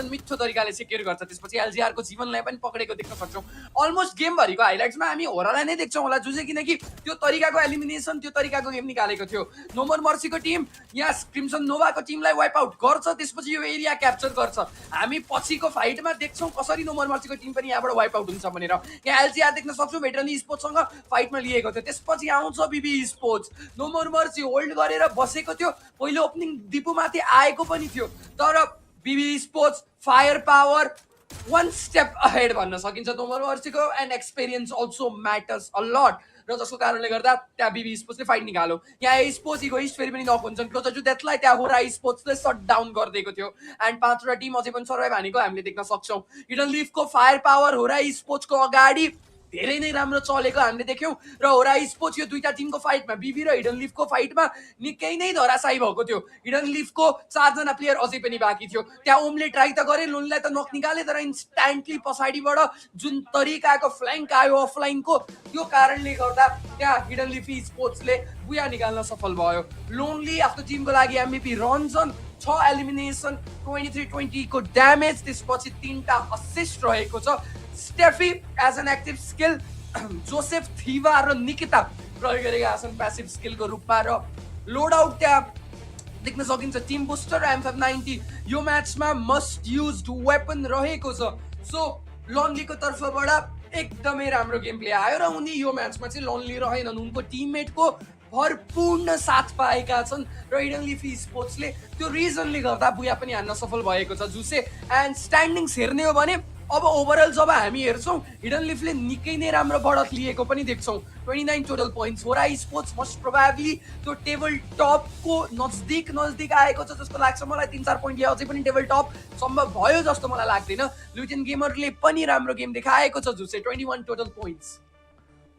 मिठो तरिकाले सेक्युर गर्छ। त्यसपछि एलजीआर को जीवनलाई पनि पकडेको देख्न सक्छौँ। अलमोस्ट गेमभरिको हाइलाइट्समा हामी होरालाई नै देख्छौँ होला, जो चाहिँ किनकि त्यो तरिकाको एलिमिनेसन, त्यो तरिकाको गेम निकालेको थियो। नो मोर मर्सीको टिम यहाँ क्रिम्सन नोभाको टिमलाई वाइप आउट गर्छ, त्यसपछि यो एरिया क्याप्चर गर्छ। हामी पछिको फाइटमा देख्छौँ कसरी नो मोर मर्सीको टिम पनि यहाँबाट वाइप आउट हुन्छ भनेर। यहाँ एलजीआर देख्न सक्छौँ भेटरन स्पोर्ट्ससँग फाइटमा लिएको थियो। त्यसपछि आउँछ बिबी स्पोर्ट्स, नो मोर मर्सी होल्ड गरेर बसेको थियो। पहिलो ओपनिङ दिपुमाथि आएको पनि थियो, तर बिबी sports fire power one step ahead भन्न सकिन्छ नो मोर मर्सीको। And experience also matters a lot, र जसको कारणले गर्दा त्यहाँ बिबी स्पोर्ट्सले फाइट निकाल्यो। यहाँ स्पोर्ट्स इगोइस्ट फेरि पनि नक हुन्छन्। क्लोजर टु डेथलाई त्यहाँ होरा स्पोर्ट्सले सट डाउन गरिदिएको थियो। एन्ड 5वटा टिम अझै पनि सर्भाइभ हानेको हामीले देख्न सक्छौँ। हिडन लिफको फायर पावर होरा स्पोर्ट्सको अगाडि धेरै नै राम्रो चलेको हामीले देख्यौँ। र होरा स्पोर्ट्स यो दुईटा टिमको फाइटमा, बिबी र हिडन लिफको फाइटमा निकै नै धराशायी भएको थियो। हिडन लिफको 4जना प्लेयर अझै पनि बाँकी थियो। त्यहाँ ओमले ट्राई त गरे, लोनलाई त नक निकाले, तर इन्स्ट्यान्टली पछाडिबाट जुन तरिकाको फ्ल्याङ्क आयो अफलाइनको, त्यो कारणले गर्दा त्यहाँ हिडन लिफी स्पोर्ट्सले बुया निकाल्न सफल भयो। लोनली आफ्नो टिमको लागि एमभीपी रहन्छन्। 6 एलिमिनेसन, 23-20 को ड्यामेज, त्यसपछि 3टा असिस्ट रहेको छ। Steffie as an active skill, Joseph Thiva र निकिता प्रयोग गरेका छन् प्यासिभ स्किलको रूपमा। र लोड आउट त्यहाँ देख्न सकिन्छ। टिम बुस्टर र M590 यो म्याचमा मस्ट युज्ड वेपन रहेको छ। सो लोनलीको तर्फबाट एकदमै राम्रो गेम प्ले आयो र उनी यो म्याचमा चाहिँ लोनली रहेनन्। उनको टिममेटको भरपूर्ण साथ पाएका छन् र हिडन लिफी स्पोर्ट्सले त्यो रिजनले गर्दा बुया पनि हान्न सफल भएको छ जुसे। एन्ड स्ट्यान्डिङ्स हेर्ने हो भने अब ओभरअल जब हामी हेर्छौँ हिडन लिफले निकै नै राम्रो बढत लिएको पनि देख्छौँ। 29 टोटल पोइन्ट्स। होरा स्पोर्ट्स मोस्ट प्रोबेबली त्यो टेबल टपको नजदिक आएको छ जस्तो लाग्छ मलाई। 3-4 पोइन्ट या अझै पनि टेबल टप सम्भव भयो जस्तो मलाई लाग्दैन। लुटेन गेमरले पनि राम्रो गेम देखाएको छ जुसे। 21 टोटल पोइन्ट्स।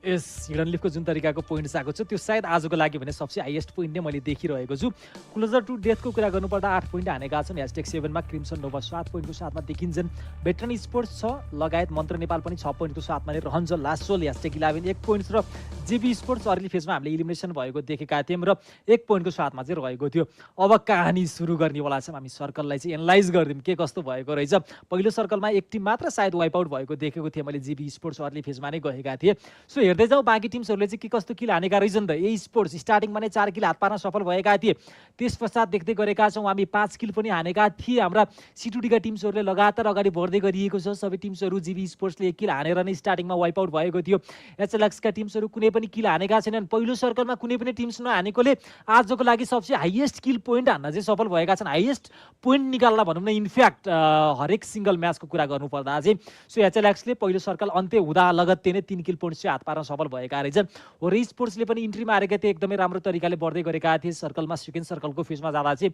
यस हिडन लिफको जुन तरिकाको पोइन्ट्स आएको छ त्यो सायद आजको लागि भने सबसे हाइएस्ट पोइन्ट नै मैले देखिरहेको छु। क्लोजर टु डेथको कुरा गर्नुपर्दा 8 पोइन्ट हानेका छन्। ह्यासट्याग 7मा क्रिम्सन नोभा 7 पोइन्टको साथमा देखिन्छन्। भेटरन स्पोर्ट्स 6 लगायत मन्त्र नेपाल पनि 6 पोइन्टको साथमा नै रहन्छ। लासोल ह्यासट्याग 11 1 पोइन्ट्स र जेबी स्पोर्ट्स अर्ली फेजमा हामीले इलिमिनेसन भएको देखेका थियौँ र 1 पोइन्टको साथमा चाहिँ रहेको थियो। अब कहानी सुरु गर्नेवाला छौँ हामी। सर्कललाई चाहिँ एनालाइज गरिदिउँ के कस्तो भएको रहेछ। पहिलो सर्कलमा एक टिम मात्र सायद वाइप आउट भएको देखेको थिएँ मैले। जेबी स्पोर्ट्स अर्ली फेजमा नै गएका थिए। सो हेर्दै जाउँ बाँकी टिम्सहरूले चाहिँ के कस्तो किल हानेका रहेछन् त। ए स्पोर्ट्स स्टार्टिङमा नै 4 किल हात पार्न सफल भएका थिए। त्यस पश्चात देख्दै गरेका छौँ हामी 5 किल पनि हानेका थिए। हाम्रा सिटुडीका टिम्सहरूले लगातार अगाडि बढ्दै गरिएको छ। सबै टिम्सहरू जेबी स्पोर्ट्सले 1 किल हानेर नै स्टार्टिङमा वाइप आउट भएको थियो। एचएलएक्सका टिम्सहरू कुनै पनि किल हानेका छैनन्। पहिलो सर्कलमा कुनै पनि टिम्स नहानेकोले आजको लागि सबसे हाइएस्ट किल पोइन्ट हान्न चाहिँ सफल भएका छन्। हाइएस्ट पोइन्ट निकाल्न भनौँ न इनफ्याक्ट हरेक सिङ्गल म्याचको कुरा गर्नुपर्दा चाहिँ। सो एचएलएक्सले पहिलो सर्कल अन्त्य हुँदा लगत्तै नै 3 किल पोइन्ट चाहिँ हात पार्न सफल भएका रहेछन्। होरा स्पोर्ट्सले पनि इन्ट्री मारेका थिए, एकदमै राम्रो तरिकाले बढ्दै गरेका थिए। सर्कलमा सेकेन्ड सर्कलको फेजमा जाँदा चाहिँ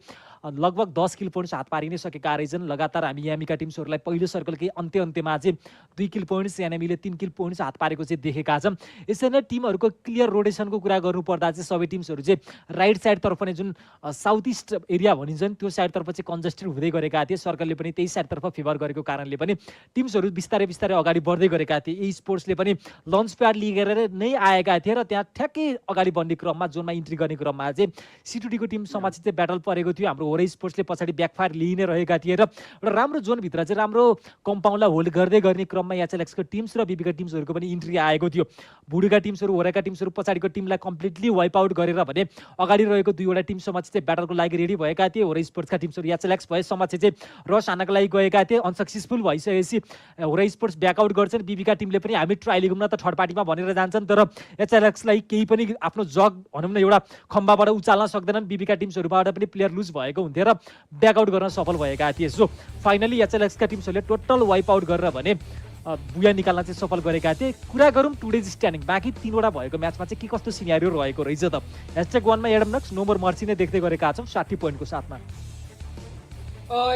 लगभग 10 किल पोइन्ट्स हात पारि नै सकेका रहेछन्। लगातार हामी यामीका टिम्सहरूलाई पहिलो सर्कलकै अन्त्यमा चाहिँ 2 किल पोइन्ट्स, एनएमीले 3 किल पोइन्ट्स हात पारेको चाहिँ देखेका छौँ। यसरी नै टिमहरूको क्लियर रोटेसनको कुरा गर्नुपर्दा चाहिँ सबै टिम्सहरू चाहिँ राइट साइडतर्फ नै जुन साउथ इस्ट एरिया भनिन्छन् त्यो साइडतर्फ चाहिँ कन्जेस्टेड हुँदै गरेका थिए। सर्कलले पनि त्यही साइडतर्फ फेभर गरेको कारणले पनि टिम्सहरू बिस्तारै बिस्तारै अगाडि बढ्दै गरेका थिए। ए स्पोर्ट्सले पनि लन्च प्याड लिएर नै आएका थिए र त्यहाँ ठ्याक्कै अगाडि बढ्ने क्रममा जोनमा इन्ट्री गर्ने क्रममा चाहिँ सिटुडीको टिम समाज चाहिँ ब्याटल परेको थियो। हाम्रो होरा स्पोर्ट्सले पछाडि ब्याकफायर लिइ नै रहेका थिए र राम्रो जोनभित्र चाहिँ राम्रो कम्पाउन्डलाई होल्ड गर्दै गर्ने क्रममा एचएलएक्सको टिम्स र बिबीका टिम्सहरूको पनि इन्ट्री आएको थियो। भुडीका टिम्सहरू होराका टिम्सहरू पछाडिको टिमलाई कम्प्लिटली वाइप आउट गरेर भने अगाडि रहेको 2वटा टिम समाज चाहिँ ब्याटलको लागि रेडी भएका थिए। होरा स्पोर्ट्सका टिम्सहरू एचएलएक्स भएसम्म चाहिँ रस हान्नका लागि गएका थिए। अनसक्सेसफुल भइसकेपछि होरा स्पोर्ट्स ब्याकआउट गर्छन्। बिबीका टिमले पनि हामी ट्राई लिगौँ न त थर्ड पार्टीमा भनेर जान्छन्, तर एचएलएक्सलाई केही पनि आफ्नो जग भनौँ न एउटा खम्बाबाट उचाल्न सक्दैनन्। बिबीका टिम्सहरूबाट पनि प्लेयर लुज भएको हुन्थ्यो र ब्याकआउट गर्न सफल भएका थिए। सो फाइनली एचएलएक्सका टिम्सहरूले टोटल वाइप आउट गरेर भने बुया निकाल्न चाहिँ सफल गरेका थिए। कुरा गरौँ टुडेज स्ट्यान्डिङ बाँकी 3वटा भएको म्याचमा चाहिँ के कस्तो सिनेरियो रहेको रहेछ त। ह्यासट्याग 1मा एडम नक्स नो मोर मर्सी नै देख्दै गरेका छौँ 60 पोइन्टको साथमा।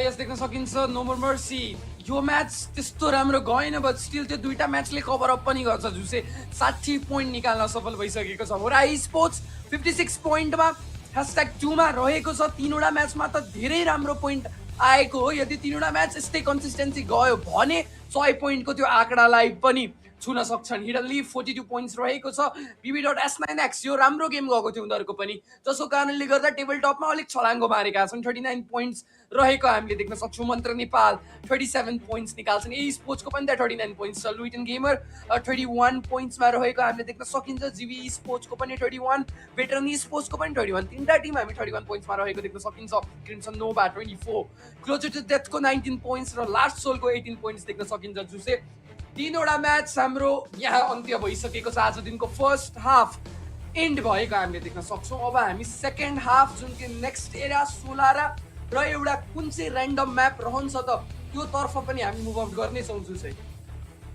यस देख्न सकिन्छ नो मोर मर्सी यो म्याच त्यस्तो राम्रो गएन, बट स्टिल त्यो दुईटा म्याचले कभर अप पनि गर्छ जुसे 60 पोइन्ट निकाल्न सफल भइसकेको छ। होरा स्पोर्ट्स 56 पोइन्टमा ह्यासट्याग 2मा रहेको छ। 3वटा म्याचमा त धेरै राम्रो पोइन्ट आएको हो। यदि 3वटा म्याच यस्तै कन्सिस्टेन्सी गयो भने 100 पोइन्टको त्यो आँकडालाई पनि छुन सक्छन्। हिडन लिफ 42 पोइन्ट्स रहेको छ। BB.S9X यो राम्रो गेम गएको थियो उनीहरूको पनि, जसको कारणले गर्दा टेबल टपमा अलिक छलाङ्गो मारेका छन्। 39 पोइन्ट्स रहेको हामीले देख्न सक्छौँ। मन्त्र नेपाल 37 पोइन्ट्स निकाल्छन्। ए स्पोर्ट्सको पनि त्यहाँ 39 पोइन्ट्स छ। लुइटन गेमर 31 पोइन्ट्समा रहेको हामीले देख्न सकिन्छ। जीवी स्पोर्ट्सको पनि 31, भेटरन स्पोर्ट्सको पनि 31, तीनटा टिम हामी 31 पोइन्ट्समा रहेको देख्न सकिन्छ। क्रिम्सन नोभा 24, क्लोजर टु डेथको 19 पोइन्ट्स र लास्ट सोलको 18 पोइन्ट्स देख्न सकिन्छ। जुसे तीनवटा म्याच हाम्रो यहाँ अन्त्य भइसकेको छ। आज दिनको फर्स्ट हाफ एन्ड भएको हामीले देख्न सक्छौँ। अब हामी सेकेन्ड हाफ जुन कि नेक्स्ट एरा सोलारा र एउटा कुन चाहिँ ऱ्यान्डम म्याप रहन्छ त त्यो तर्फ पनि हामी मुभ आउट गर्नेछौँ। जुसे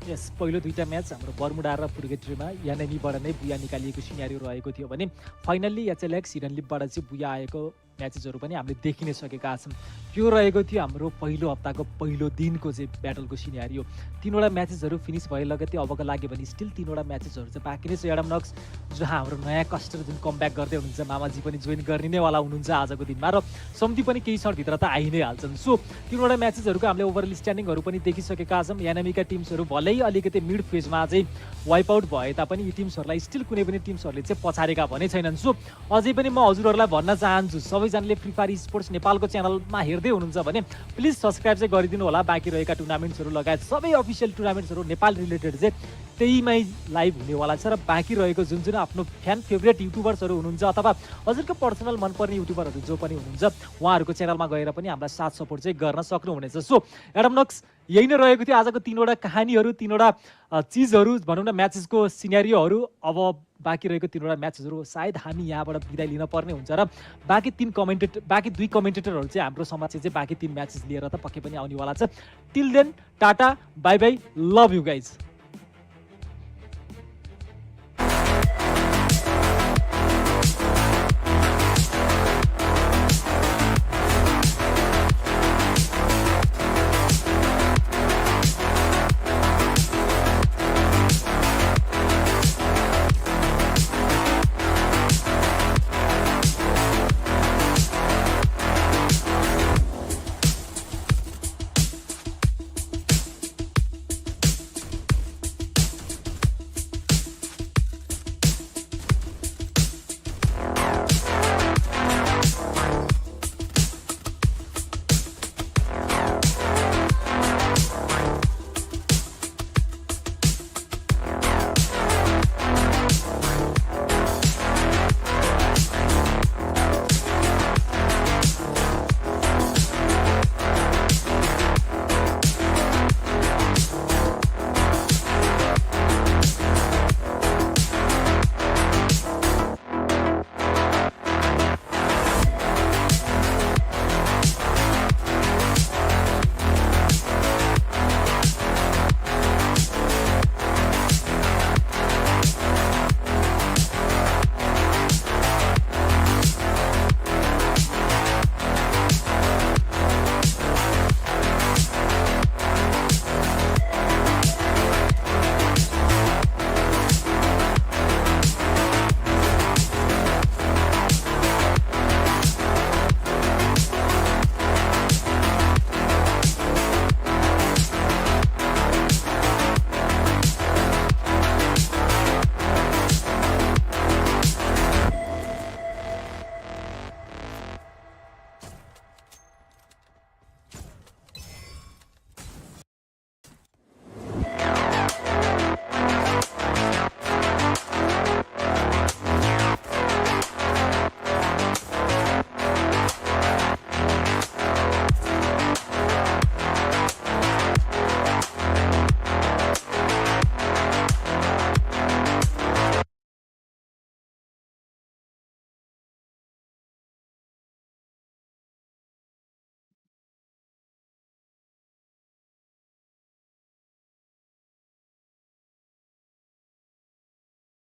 यस पहिलो दुईटा म्याच हाम्रो बर्मुडा र पुर्गेट्रीमा यानेमीबाट नै बुया निकालिएको सिनारियो रहेको थियो भने फाइनल्ली एचएलएक्स हिडन लिपबाट चाहिँ बुया आएको म्याचेसहरू पनि हामीले देखि नै सकेका छौँ। यो रहेको थियो हाम्रो पहिलो हप्ताको पहिलो दिनको चाहिँ ब्याटलको सिनारियो। तीनवटा म्याचेसहरू फिनिस भए लगत्तै अबको लाग्यो भने स्टिल तीनवटा म्याचेसहरू चाहिँ बाँकी नै छ। एडम नक्स जहाँ हाम्रो नयाँ कस्टर जुन कमब्याक गर्दै हुनुहुन्छ, मामाजी पनि जोइन गर्ने नै वाला हुनुहुन्छ आजको दिनमा र सम्ति पनि केही क्षणभित्र त आइ नै हाल्छन्। सो तीनवटा म्याचेसहरूको हामीले ओभरअल स्ट्यान्डिङहरू पनि देखिसकेका छौँ। यानामीका टिम्सहरू भलै अलिकति मिड फेजमा चाहिँ वाइप आउट भए तापनि यी टिम्सहरूलाई स्टिल कुनै पनि टिम्सहरूले चाहिँ पछाडेका भने छैनन्। सो अझै पनि म हजुरहरूलाई भन्न चाहन्छु, सबैजनाले फ्री फायर स्पोर्ट्स नेपालको च्यानलमा हेर्दै हुनुहुन्छ भने प्लिज सब्सक्राइब चाहिँ गरिदिनु होला। बाँकी रहेका टुर्नामेन्ट्सहरू लगायत सबै अफिसियल टुर्नामेन्ट्सहरू नेपाल रिलेटेड चाहिँ त्यहीमै लाइभ हुनेवाला छ। र बाँकी रहेको जुन जुन आफ्नो फ्यान फेभरेट युट्युबर्सहरू हुनुहुन्छ अथवा हजुरको पर्सनल मनपर्ने युट्युबरहरू जो पनि हुनुहुन्छ उहाँहरूको च्यानलमा गएर पनि हामीलाई साथ सपोर्ट चाहिँ गर्न सक्नुहुनेछ। सो एडम नक्स यही नै रहेको थियो आजको तीनवटा कहानीहरू, तीनवटा चिजहरू भनौँ न, म्याचेसको सिनेरियोहरू। अब बाँकी रहेको तीनवटा म्याचेसहरू सायद हामी यहाँबाट बिदाय लिन पर्ने हुन्छ र बाँकी दुई कमेन्टेटरहरू चाहिँ हाम्रो समाज चाहिँ बाँकी 3 म्याचेस लिएर त पक्कै पनि आउनेवाला छ। Till then tata bye bye, love you guys.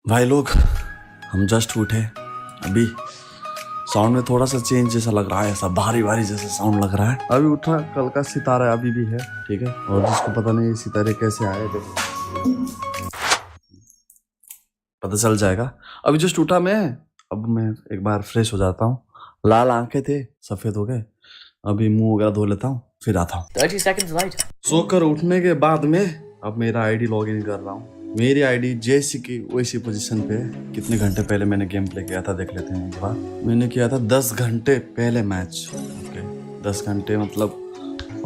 भाई लोग, हम जस्ट उठे अभी। साउंड में थोड़ा सा चेंज जैसा लग रहा है, ऐसा भारी भारी जैसा साउंड लग रहा है। अभी उठा, कल का सितारा अभी भी है, ठीक है। और जिसको पता नहीं ये सितारे कैसे आए, देखो पता चल जाएगा। अभी जस्ट उठा मैं, अब मैं एक बार फ्रेश हो जाता हूँ। लाल आंखें थे, सफेद हो गए। अभी मुंह वगैरह धो लेता हूँ, फिर आता हूँ। 30 seconds late. सोकर उठने के बाद में अब मेरा आईडी लॉगिन कर रहा हूँ। मेरी आईडी जैसी की वैसी पोजीशन पे है। कितने घंटे पहले मैंने गेम प्ले किया था देख लेते हैं एक बार। मैंने किया था 10 घंटे पहले मैच। ओके 10 घंटे मतलब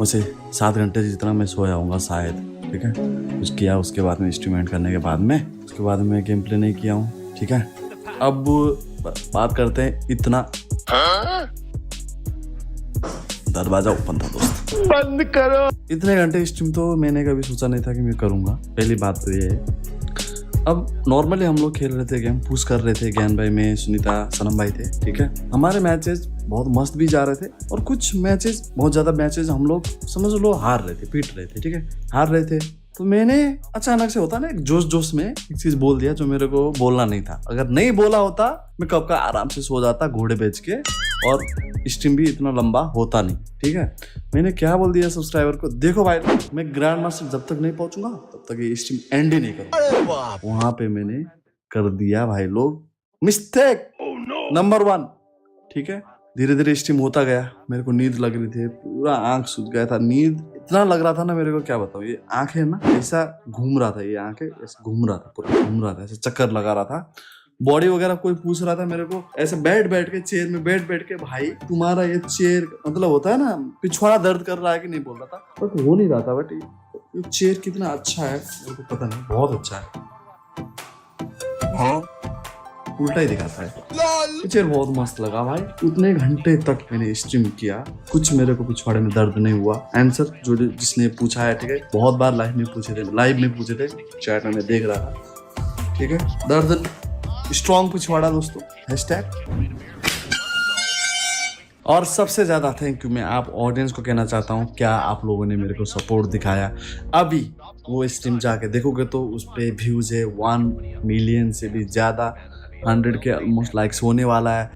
वैसे 7 घंटे जितना मैं सोया होऊंगा शायद। ठीक है कुछ किया उसके बाद में स्ट्रीम एंड करने के बाद में उसके बाद में गेम प्ले नहीं किया हूँ। ठीक है अब बात करते हैं इतना दरवाजा ओपन था दोस्त बंद करो। इतने घंटे स्ट्रीम तो मैंने कभी सोचा नहीं था कि मैं करूंगा। पहली बात तो ये है। अब नॉर्मली हम लोग खेल रहे थे गेम पुश कर रहे थे। ज्ञान भाई में सुनीता सनम भाई थे। ठीक है हमारे मैचेस बहुत मस्त भी जा रहे थे और कुछ मैचेस बहुत ज्यादा मैचेस हम लोग समझ लो हार रहे थे पीट रहे थे। ठीक है हार रहे थे तो मैंने अचानक से होता ना एक जोश में एक चीज बोल दिया जो मेरे को बोलना नहीं था। अगर नहीं बोला होता मैं कब का आराम से सो जाता घोड़े बेच के और स्ट्रीम भी इतना लंबा होता नहीं। ठीक है मैंने क्या बोल दिया सब्सक्राइबर को देखो भाई मैं ग्रैंड मास्टर जब तक नहीं पहुंचूंगा तब तक ये स्ट्रीम एंड ही नहीं करूंगा। वहां पे मैंने कर दिया भाई लोग मिस्टेक नंबर 1। ठीक है धीरे धीरे स्ट्रीम होता गया। मेरे को नींद लग रही थी पूरा आंख सूज गया था। नींद इतना लग रहा था ना मेरे को क्या बताऊं। ये आंखें ना ऐसा घूम रहा था। ये आंखें ऐसा घूम रहा था पूरा घूम रहा था ऐसे चक्कर लगा रहा था। बॉडी वगैरह कोई पूछ रहा था मेरे को ऐसे बैठ के चेयर में बैठ के भाई तुम्हारा ये चेयर मतलब होता है ना पिछवाड़ा दर्द कर रहा है कि नहीं बोल रहा था बट हो नहीं रहा था। बट ये चेयर कितना अच्छा है मेरे को पता नहीं बहुत अच्छा है। हाँ उल्टा ही दिखाता है। चेयर बहुत मस्त लगा भाई। उतने घंटे तक मैंने स्ट्रीम किया कुछ मेरे को पिछवाड़े में दर्द नहीं हुआ। आंसर जो जिसने पूछा है ठीक है बहुत बार लाइव में पूछे थे चैट में देख रहा था। ठीक है दर्द स्ट्रॉन्ग पिछवाड़ा दोस्तों हैशटैग। और सबसे ज्यादा थैंक यू मैं आप ऑडियंस को कहना चाहता हूँ क्या आप लोगों ने मेरे को सपोर्ट दिखाया। अभी वो स्ट्रीम जाके देखोगे तो उस पे व्यूज है 1 मिलियन से भी ज्यादा 100 के ऑलमोस्ट लाइक्स होने वाला है।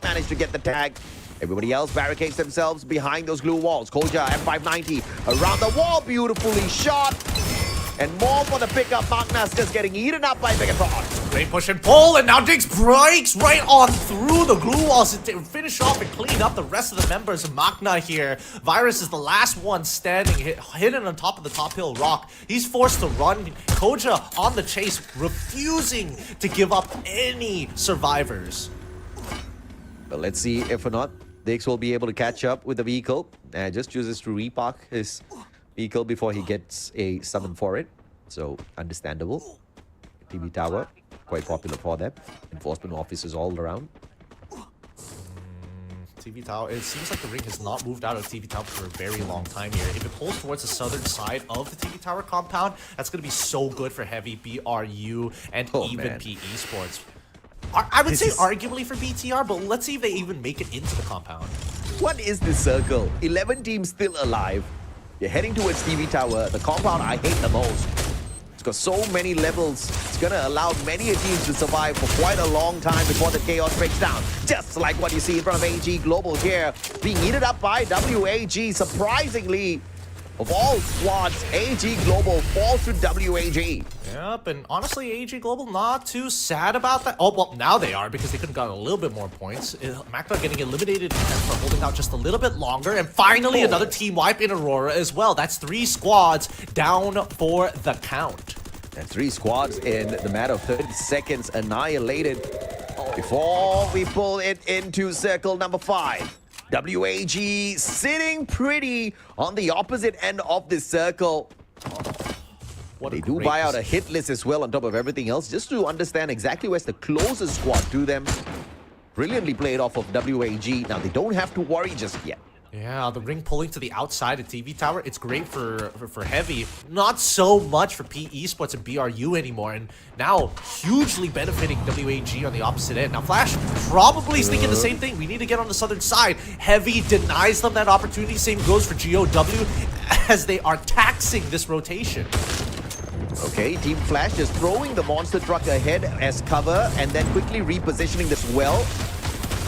Managed to get the tag. Everybody else barricades themselves behind those glue walls. Koja M590 around the wall, beautifully shot. And more for the pickup. Magna's just getting eaten up by Megatron. Great push and pull, and now Diggs breaks right on through the glue walls to finish off and clean up the rest of the members of Magna here. Virus is the last one standing, hidden on top of the top hill rock. He's forced to run. Koja on the chase, refusing to give up any survivors. But let's see if or not Diggs will be able to catch up with the vehicle. And just chooses to repark his vehicle before he gets a summon for it. So, understandable. TV tower, quite popular for them. Enforcement officers all around. TV Tower, it seems like the ring has not moved out of TV Tower for a very long time here. If it pulls towards the southern side of the TV Tower compound, that's going to be so good for Heavy, BRU, and even PE Sports. I would say arguably for BTR, but let's see if they even make it into the compound. What is this circle? 11 teams still alive. You're heading towards TV Tower, the compound I hate the most. It's got so many levels. It's gonna allow many teams to survive for quite a long time before the chaos breaks down. Just like what you see in front of AG Global here, being eaten up by WAG. Surprisingly, of all squads, AG Global falls to WAG. Yep, and honestly, AG Global not too sad about that. Oh, well, now they are because they could have gotten a little bit more points. Magna getting eliminated for holding out just a little bit longer. And finally, another team wipe in Aurora as well. That's 3 squads down for the count. And 3 squads in the matter of 30 seconds annihilated. Before we pull it into circle number 5. WAG sitting pretty on the opposite end of this circle. They do buy out a hit list as well on top of everything else, just to understand exactly where's the closest squad to them. Brilliantly played off of WAG. Now, they don't have to worry just yet. Yeah, the ring pulling to the outside of TV Tower, it's great for Heavy. Not so much for PE Sports and BRU anymore. And now, hugely benefiting WAG on the opposite end. Now, Flash probably is thinking the same thing. We need to get on the southern side. Heavy denies them that opportunity. Same goes for GOW as they are taxing this rotation. Okay, Team Flash just throwing the monster truck ahead as cover and then quickly repositioning this well.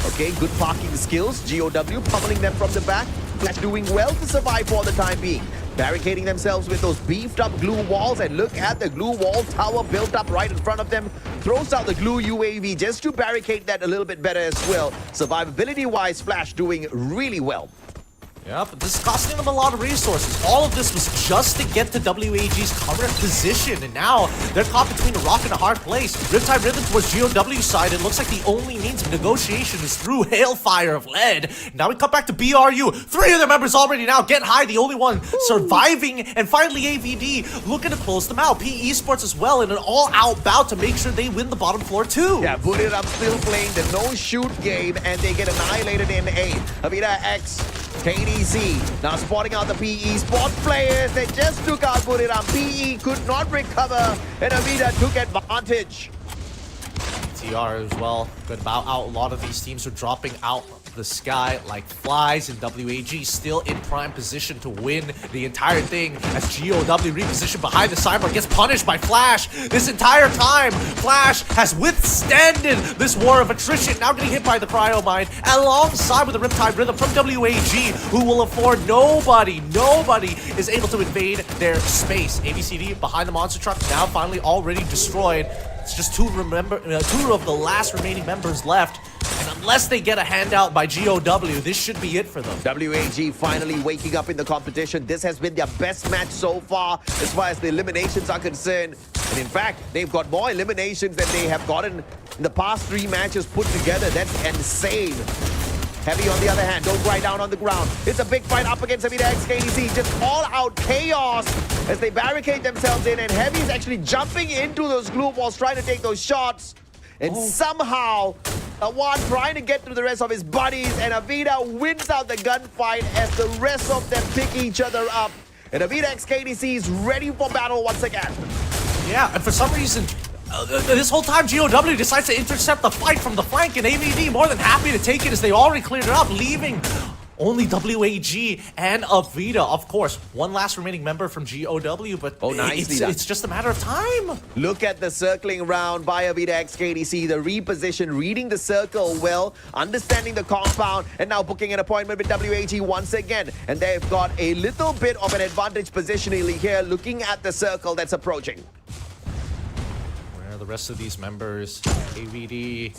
Okay, good parking skills. GOW pummeling them from the back. Flash doing well to survive for the time being. barricading themselves with those beefed up glue walls, and look at the glue wall tower built up right in front of them. Throws out the glue UAV just to barricade that a little bit better as well. Survivability wise, Flash doing really well. Yeah, but this is costing them a lot of resources. All of this was just to get to WAG's current position, and now they're caught between a rock and a hard place. Riptide Rhythm towards GOW's side. It looks like the only means of negotiation is through hailfire of lead. Now we come back to BRU. 3 of their members already now get high. The only one surviving, and finally AVD looking to close them out. PE Esports as well in an all-out bout to make sure they win the bottom floor too. Yeah, Buriram still playing the no-shoot game, and they get annihilated in A. Avida X, KDC now spotting out the PE spot players. They just took out Buriram. PE could not recover, and Avida took advantage. TR as well. Good about out. A lot of these teams are dropping out the sky like flies, and WAG still in prime position to win the entire thing as GOW repositioned behind the sidebar gets punished by Flash. This entire time, Flash has withstanded this war of attrition, now getting hit by the cryo mine alongside with the Riptide Rhythm from WAG, who will afford nobody is able to invade their space. ABCD behind the monster truck, now finally already destroyed. It's just two of the last remaining members left. And unless they get a handout by GOW, this should be it for them. WAG finally waking up in the competition. This has been their best match so far as far as the eliminations are concerned. And in fact, they've got more eliminations than they have gotten in the past 3 matches put together. That's insane. Heavy on the other hand, don't cry down on the ground. It's a big fight up against Avida X KDC. Just all out chaos as they barricade themselves in, and Heavy is actually jumping into those glue walls, trying to take those shots. And somehow, Awan trying to get through the rest of his buddies, and Avida wins out the gunfight as the rest of them pick each other up. And Avida X KDC is ready for battle once again. Yeah, and for some reason, this whole time GOW decides to intercept the fight from the flank, and AVD more than happy to take it as they already cleared it up, leaving only WAG and Avida. Of course, one last remaining member from GOW, but it's just a matter of time. Look at the circling round by Avida X KDC, the reposition, reading the circle well, understanding the compound, and now booking an appointment with WAG once again. And they've got a little bit of an advantage positionally here, looking at the circle that's approaching. Where are the rest of these members? AVD.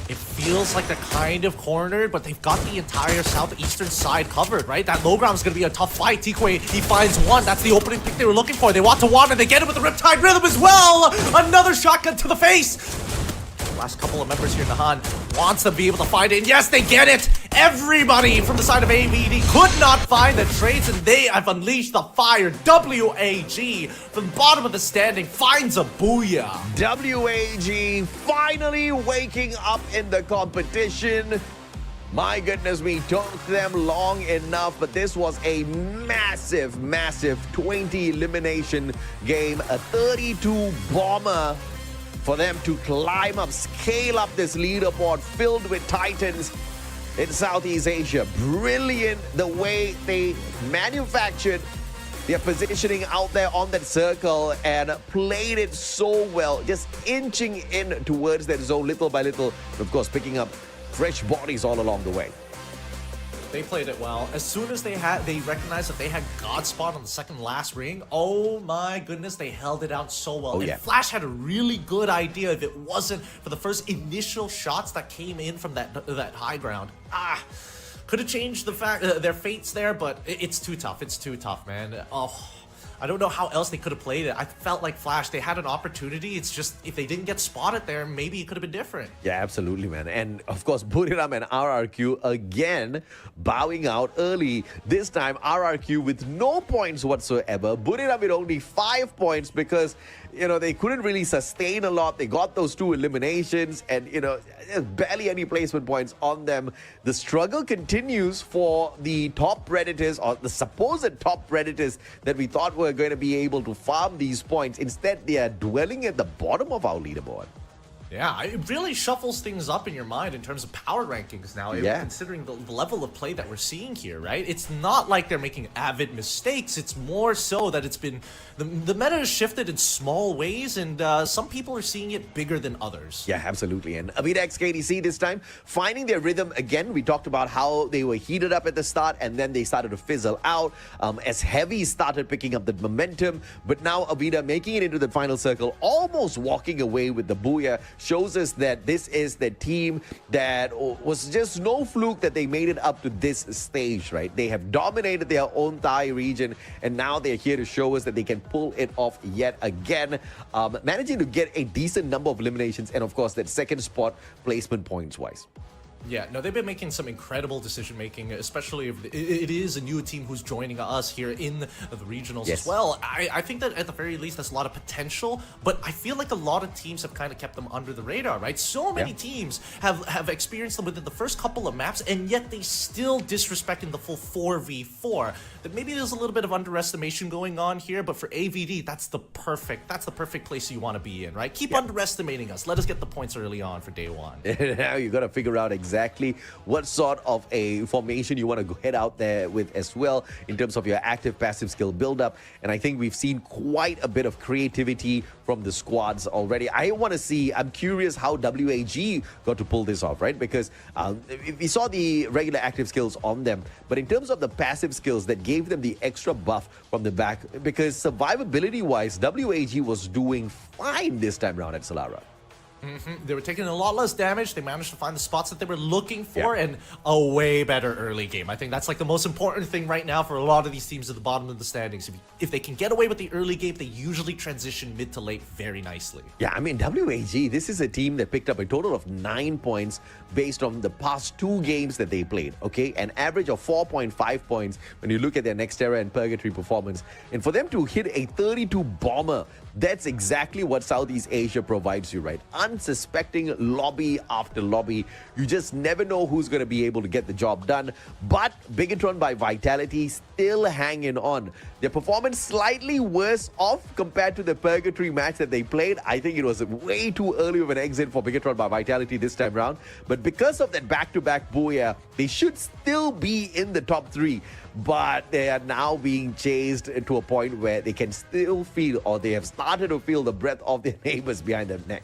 It feels like they're kind of cornered, but they've got the entire southeastern side covered, right? That low ground is going to be a tough fight. Tikwe, he finds one. That's the opening pick they were looking for. They want to water. They get it with the Riptide Rhythm as well. Another shotgun to the face. Last couple of members here, Nahan wants to be able to find it. And yes, they get it. Everybody from the side of AVD could not find the trades, and they have unleashed the fire. WAG from the bottom of the standing finds a booyah. WAG finally waking up in the competition. My goodness me, took them long enough, but this was a massive 20 elimination game. A 32 bomber for them to climb up, scale up this leaderboard filled with titans in Southeast Asia. Brilliant the way they manufactured their positioning out there on that circle and played it so well, just inching in towards that zone little by little, and of course picking up fresh bodies all along the way. They played it well. As soon as they recognized that they had Godspot on the second last ring, oh my goodness, they held it out so well. And Flash had a really good idea if it wasn't for the first initial shots that came in from that high ground. Could have changed the fact their fates there, but it's too tough. It's too tough, man. Oh, I don't know how else they could have played it. I felt like Flash, they had an opportunity. It's just, if they didn't get spotted there, maybe it could have been different. Yeah, absolutely, man. And of course, Buriram and RRQ again bowing out early. This time, RRQ with no points whatsoever. Buriram with only 5 points because, you know, they couldn't really sustain a lot. They got those 2 eliminations and, you know, barely any placement points on them. The struggle continues for the top Predators, or the supposed top Predators that we thought were going to be able to farm these points. Instead, they are dwelling at the bottom of our leaderboard. Yeah, it really shuffles things up in your mind in terms of power rankings now, Yeah. considering the level of play that we're seeing here, right? It's not like they're making avid mistakes. It's more so that it's been the meta has shifted in small ways, and some people are seeing it bigger than others. Yeah, absolutely. And Avidex KDC this time finding their rhythm again. We talked about how they were heated up at the start and then they started to fizzle out as Heavy started picking up the momentum. But now Avida making it into the final circle, almost walking away with the Booyah, shows us that this is the team that was just no fluke that they made it up to this stage, right? They have dominated their own Thai region and now they're here to show us that they can pull it off yet again, managing to get a decent number of eliminations and of course that second spot placement points wise. Yeah, no, they've been making some incredible decision making, especially if it is a new team who's joining us here in the regionals Yes. as well. I think that at the very least, there's a lot of potential, but I feel like a lot of teams have kind of kept them under the radar, right? So many teams have experienced them within the first couple of maps, and yet they still disrespecting the full 4v4. That maybe there's a little bit of underestimation going on here, but for AVD, that's the perfect place you want to be in, right? Keep underestimating us. Let us get the points early on for day one. Now you got to figure out exactly what sort of a formation you want to head out there with as well in terms of your active passive skill build-up. And I think we've seen quite a bit of creativity from the squads already. I'm curious how WAG got to pull this off, right? Because we saw the regular active skills on them, but in terms of the passive skills that gave them the extra buff from the back, because survivability-wise, WAG was doing fine this time around at Solara. They were taking a lot less damage. They managed to find the spots that they were looking for and a way better early game. I think that's like the most important thing right now for a lot of these teams at the bottom of the standings. If they can get away with the early game, they usually transition mid to late very nicely. Yeah, I mean, WAG, this is a team that picked up a total of 9 points based on the past 2 games that they played, okay? An average of 4.5 points when you look at their Nextera and Purgatory performance. And for them to hit a 32 bomber, that's exactly what Southeast Asia provides you, right? Unsuspecting lobby after lobby. You just never know who's going to be able to get the job done. But Bigatron by Vitality still hanging on. Their performance slightly worse off compared to the Purgatory match that they played. I think it was way too early of an exit for Bigatron by Vitality this time round. But because of that back-to-back Booyah, they should still be in the top 3. But they are now being chased to a point where they can still feel, or they have started to feel, the breath of their neighbors behind their neck.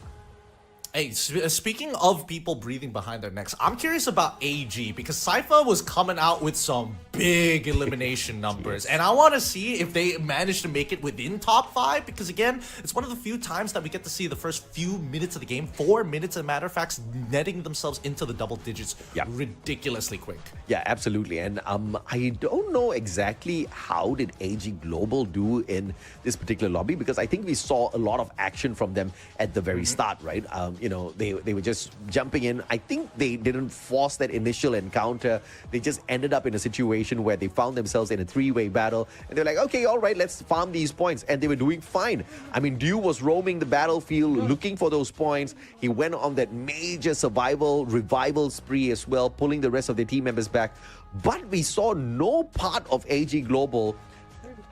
Hey, speaking of people breathing behind their necks, I'm curious about AG because Sypha was coming out with some big elimination numbers, and I want to see if they managed to make it within top 5 because, again, it's one of the few times that we get to see the first few minutes of the game, 4 minutes, as a matter of fact, netting themselves into the double digits ridiculously quick. Yeah, absolutely. And I don't know exactly how did AG Global do in this particular lobby because I think we saw a lot of action from them at the very start, right? You know, they were just jumping in. I think they didn't force that initial encounter. They just ended up in a situation where they found themselves in a 3-way battle. And they're like, okay, all right, let's farm these points. And they were doing fine. I mean, Dew was roaming the battlefield, looking for those points. He went on that major revival spree as well, pulling the rest of their team members back. But we saw no part of AG Global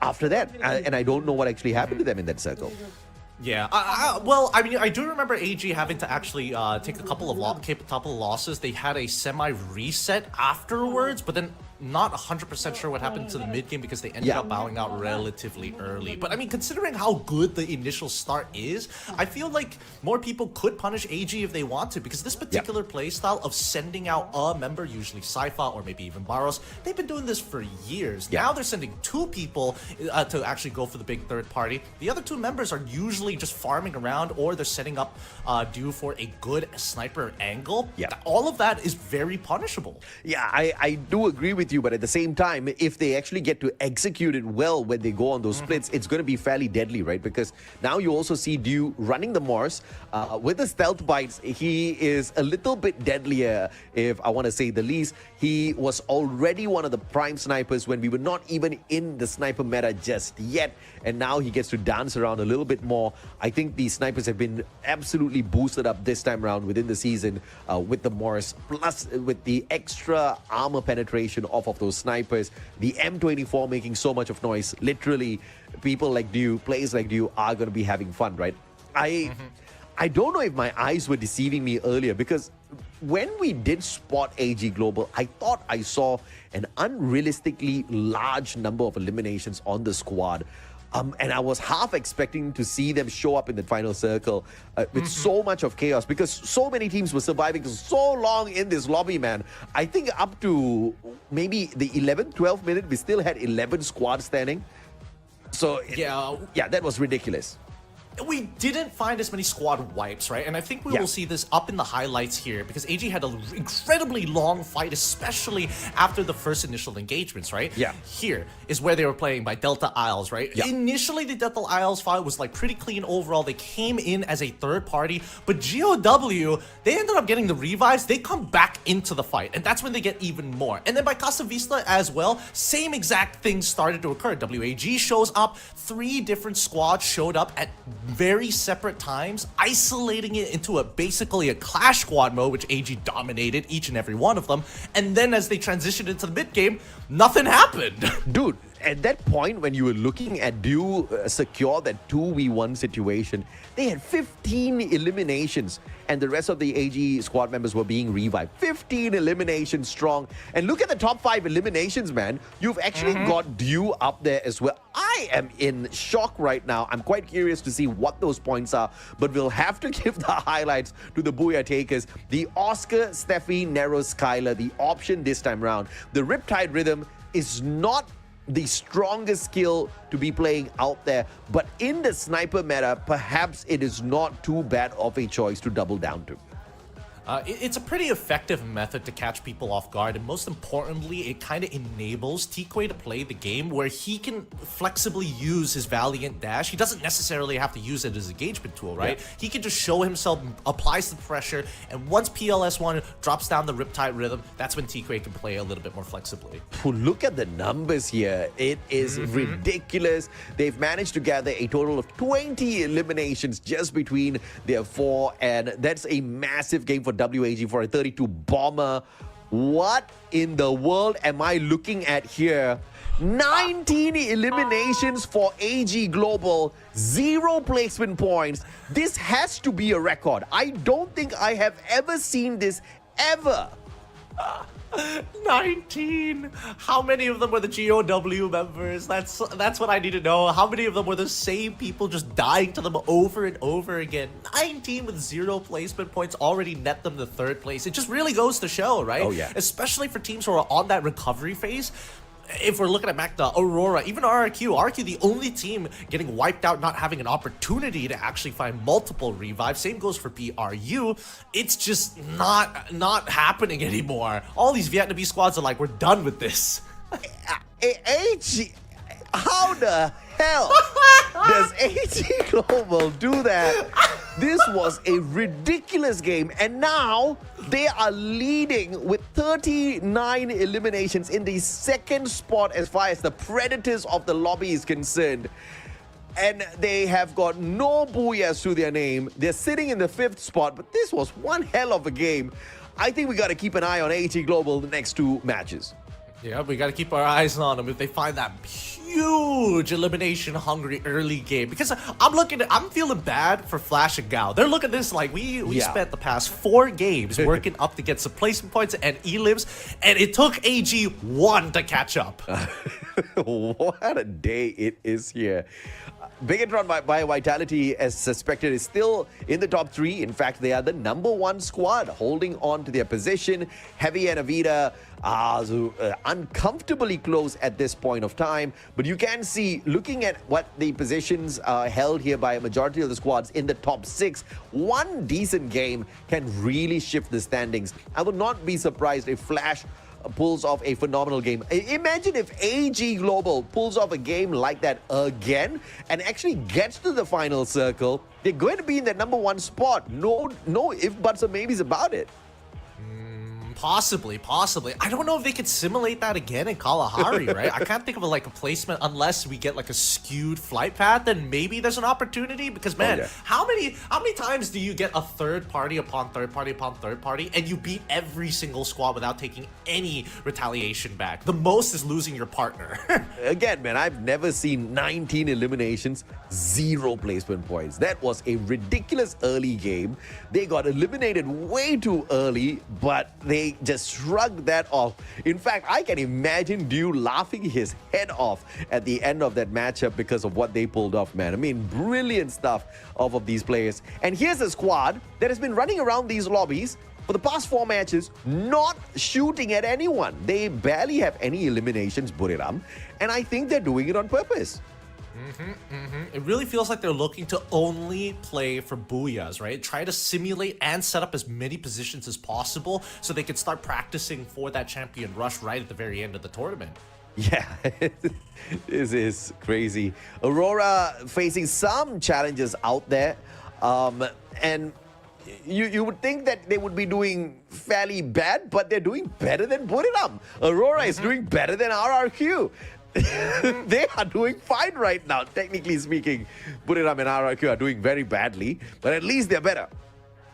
after that. And I don't know what actually happened to them in that circle. Yeah, well, I mean, I do remember AG having to actually take a couple of losses. They had a semi-reset afterwards, but then not 100% sure what happened to the mid game because they ended up bowing out relatively early. But I mean, considering how good the initial start is, I feel like more people could punish AG if they want to because this particular playstyle of sending out a member, usually Sypha or maybe even Baros, they've been doing this for years. Now they're sending 2 people to actually go for the big third party. The other 2 members are usually just farming around or they're setting up Dew for a good sniper angle. All of that is very punishable. Yeah, I do agree with you, but at the same time, if they actually get to execute it well when they go on those splits, it's going to be fairly deadly, right? Because now you also see Dew running the Morse. With the stealth bites, he is a little bit deadlier, if I want to say the least. He was already one of the prime snipers when we were not even in the sniper meta just yet. And now he gets to dance around a little bit more. I think the snipers have been absolutely boosted up this time around within the season with the Morse, plus with the extra armor penetration off of those snipers. The M24 making so much of noise. Literally, people like Dew, players like Dew are going to be having fun, right? I don't know if my eyes were deceiving me earlier, because when we did spot AG Global, I thought I saw an unrealistically large number of eliminations on the squad. And I was half expecting to see them show up in the final circle with so much of chaos, because so many teams were surviving for so long in this lobby, man. I think up to maybe the 11th, 12th minute, we still had 11 squads standing. So, yeah, that was ridiculous. We didn't find as many squad wipes, right? And I think we will see this up in the highlights here, because AG had an incredibly long fight, especially after the first initial engagements, right? Yeah. Here is where they were playing by Delta Isles, right? Yeah. Initially, the Delta Isles fight was like pretty clean overall. They came in as a third party, but GOW, they ended up getting the revives. They come back into the fight, and that's when they get even more. And then by Casa Vista as well, same exact thing started to occur. WAG shows up, 3 different squads showed up at very separate times, isolating it into basically a clash squad mode, which AG dominated each and every one of them. And then as they transitioned into the mid game, nothing happened. Dude, at that point when you were looking at do you secure that 2v1 situation, they had 15 eliminations and the rest of the AG squad members were being revived. 15 eliminations strong. And look at the top 5 eliminations, man. You've actually got Dew up there as well. I am in shock right now. I'm quite curious to see what those points are, but we'll have to give the highlights to the Booyah takers. The Oscar, Steffi, Nero, Skylar, the option this time round. The Riptide Rhythm is not the strongest skill to be playing out there, but in the sniper meta, perhaps it is not too bad of a choice to double down to. It's a pretty effective method to catch people off guard, and most importantly, it kind of enables Tikwe to play the game where he can flexibly use his Valiant dash. He doesn't necessarily have to use it as an engagement tool, right? Yeah. He can just show himself, applies the pressure, and once PLS1 drops down the Riptide Rhythm, that's when Tikwe can play a little bit more flexibly. Look at the numbers here. It is ridiculous. They've managed to gather a total of 20 eliminations just between their 4, and that's a massive game for WAG for a 32 bomber. What in the world am I looking at here? 19 eliminations for AG Global, 0 placement points. This has to be a record. I don't think I have ever seen this ever. 19. How many of them were the GOW members? That's what I need to know. How many of them were the same people just dying to them over and over again? 19 with 0 placement points already net them the 3rd place. It just really goes to show, right? Oh, yeah. Especially for teams who are on that recovery phase. If we're looking at Magda, Aurora, even RRQ, the only team getting wiped out, not having an opportunity to actually find multiple revives. Same goes for BRU. It's just not happening anymore. All these Vietnamese squads are like, we're done with this. AG, how the hell does AG Global do that? This was a ridiculous game, and now they are leading with 39 eliminations in the 2nd spot as far as the Predators of the lobby is concerned. And they have got no booyahs to their name. They're sitting in the 5th spot, but this was one hell of a game. I think we got to keep an eye on AG Global the next 2 matches. Yeah, we got to keep our eyes on them if they find that huge elimination hungry early game. Because I'm feeling bad for Flash and Gao. They're looking at this like we spent the past 4 games working up to get some placement points and elims, and it took AG 1 to catch up. What a day it is here. Bigatron by Vitality, as suspected, is still in the top 3. In fact, they are the #1 squad, holding on to their position. Heavy and Avida are uncomfortably close at this point of time. But you can see, looking at what the positions are held here by a majority of the squads in the top 6, one decent game can really shift the standings. I would not be surprised if Flash pulls off a phenomenal game. Imagine if AG Global pulls off a game like that again and actually gets to the final circle. They're going to be in that #1 spot. No ifs, buts, or maybes about it. Possibly. I don't know if they could simulate that again in Kalahari, right? I can't think of a placement unless we get like a skewed flight path. Then maybe there's an opportunity because man, how many times do you get a third party upon third party upon third party and you beat every single squad without taking any retaliation back? The most is losing your partner. Again, man, I've never seen 19 eliminations, 0 placement points. That was a ridiculous early game. They got eliminated way too early, but they just shrugged that off. In fact, I can imagine Dew laughing his head off at the end of that matchup because of what they pulled off, man. I mean, brilliant stuff off of these players. And here's a squad that has been running around these lobbies for the past 4 matches, not shooting at anyone. They barely have any eliminations, Buriram, and I think they're doing it on purpose. It really feels like they're looking to only play for booyahs, right? Try to simulate and set up as many positions as possible so they can start practicing for that champion rush right at the very end of the tournament. Yeah, this is crazy. Aurora facing some challenges out there, and you would think that they would be doing fairly bad, but they're doing better than Buriram. Aurora is doing better than RRQ. They are doing fine right now, technically speaking. Buriram and RRQ are doing very badly, but at least they're better.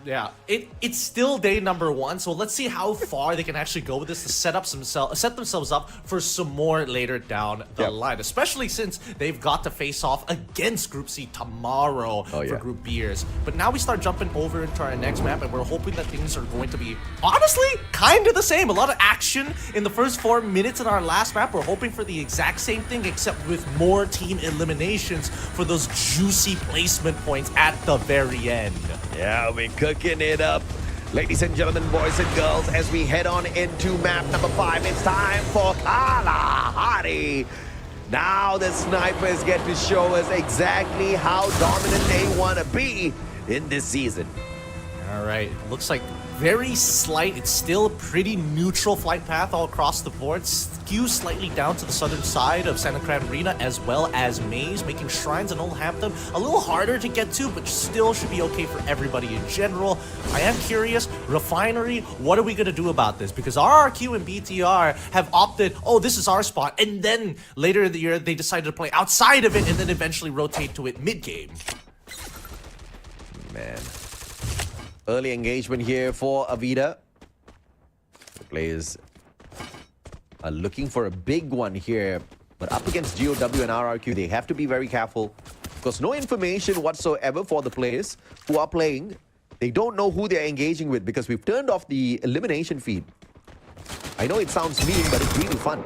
Yeah, it's still day number 1, so let's see how far they can actually go with this to set themselves up for some more later down the line, especially since they've got to face off against Group C tomorrow for Group B'ers. But now we start jumping over into our next map, and we're hoping that things are going to be, honestly, kind of the same. A lot of action in the first 4 minutes in our last map. We're hoping for the exact same thing, except with more team eliminations for those juicy placement points at the very end. Yeah, we're cooking it up. Ladies and gentlemen, boys and girls, as we head on into map number 5, it's time for Kalahari. Now the snipers get to show us exactly how dominant they want to be in this season. All right, looks like very slight. It's still a pretty neutral flight path all across the board. Skews slightly down to the southern side of Santa Cruz Arena as well as Maze, making Shrines and Old Hampton a little harder to get to, but still should be okay for everybody in general. I am curious, Refinery, what are we going to do about this? Because RRQ and BTR have opted, oh, this is our spot, and then later in the year, they decided to play outside of it and then eventually rotate to it mid-game. Man. Early engagement here for Avida. The players are looking for a big one here, but up against GOW and RRQ, they have to be very careful because no information whatsoever for the players who are playing. They don't know who they're engaging with because we've turned off the elimination feed. I know it sounds mean, but it's really fun.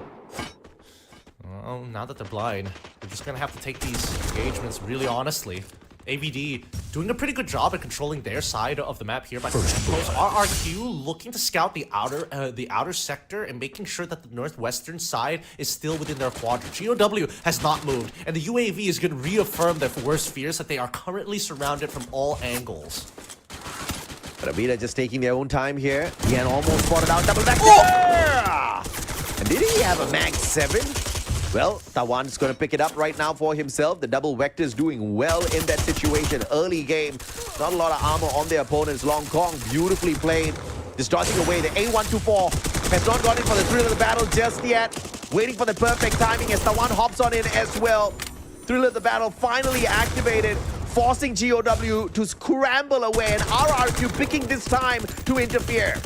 Well, now that they're blind, they're just gonna have to take these engagements really honestly. AVD doing a pretty good job at controlling their side of the map here by RRQ looking to scout the outer sector and making sure that the northwestern side is still within their quadrant. GOW has not moved, and the UAV is going to reaffirm their worst fears that they are currently surrounded from all angles. But Avida just taking their own time here. Ian almost spotted out double back there! And did he have a Mag 7? Well, Tawan's going to pick it up right now for himself. The double vector's doing well in that situation. Early game, not a lot of armor on their opponents. Long Kong, beautifully played. Just dodging away. The A124 has not gone in for the thrill of the battle just yet. Waiting for the perfect timing as Tawan hops on in as well. Thrill of the battle finally activated, forcing GOW to scramble away, and RRQ picking this time to interfere.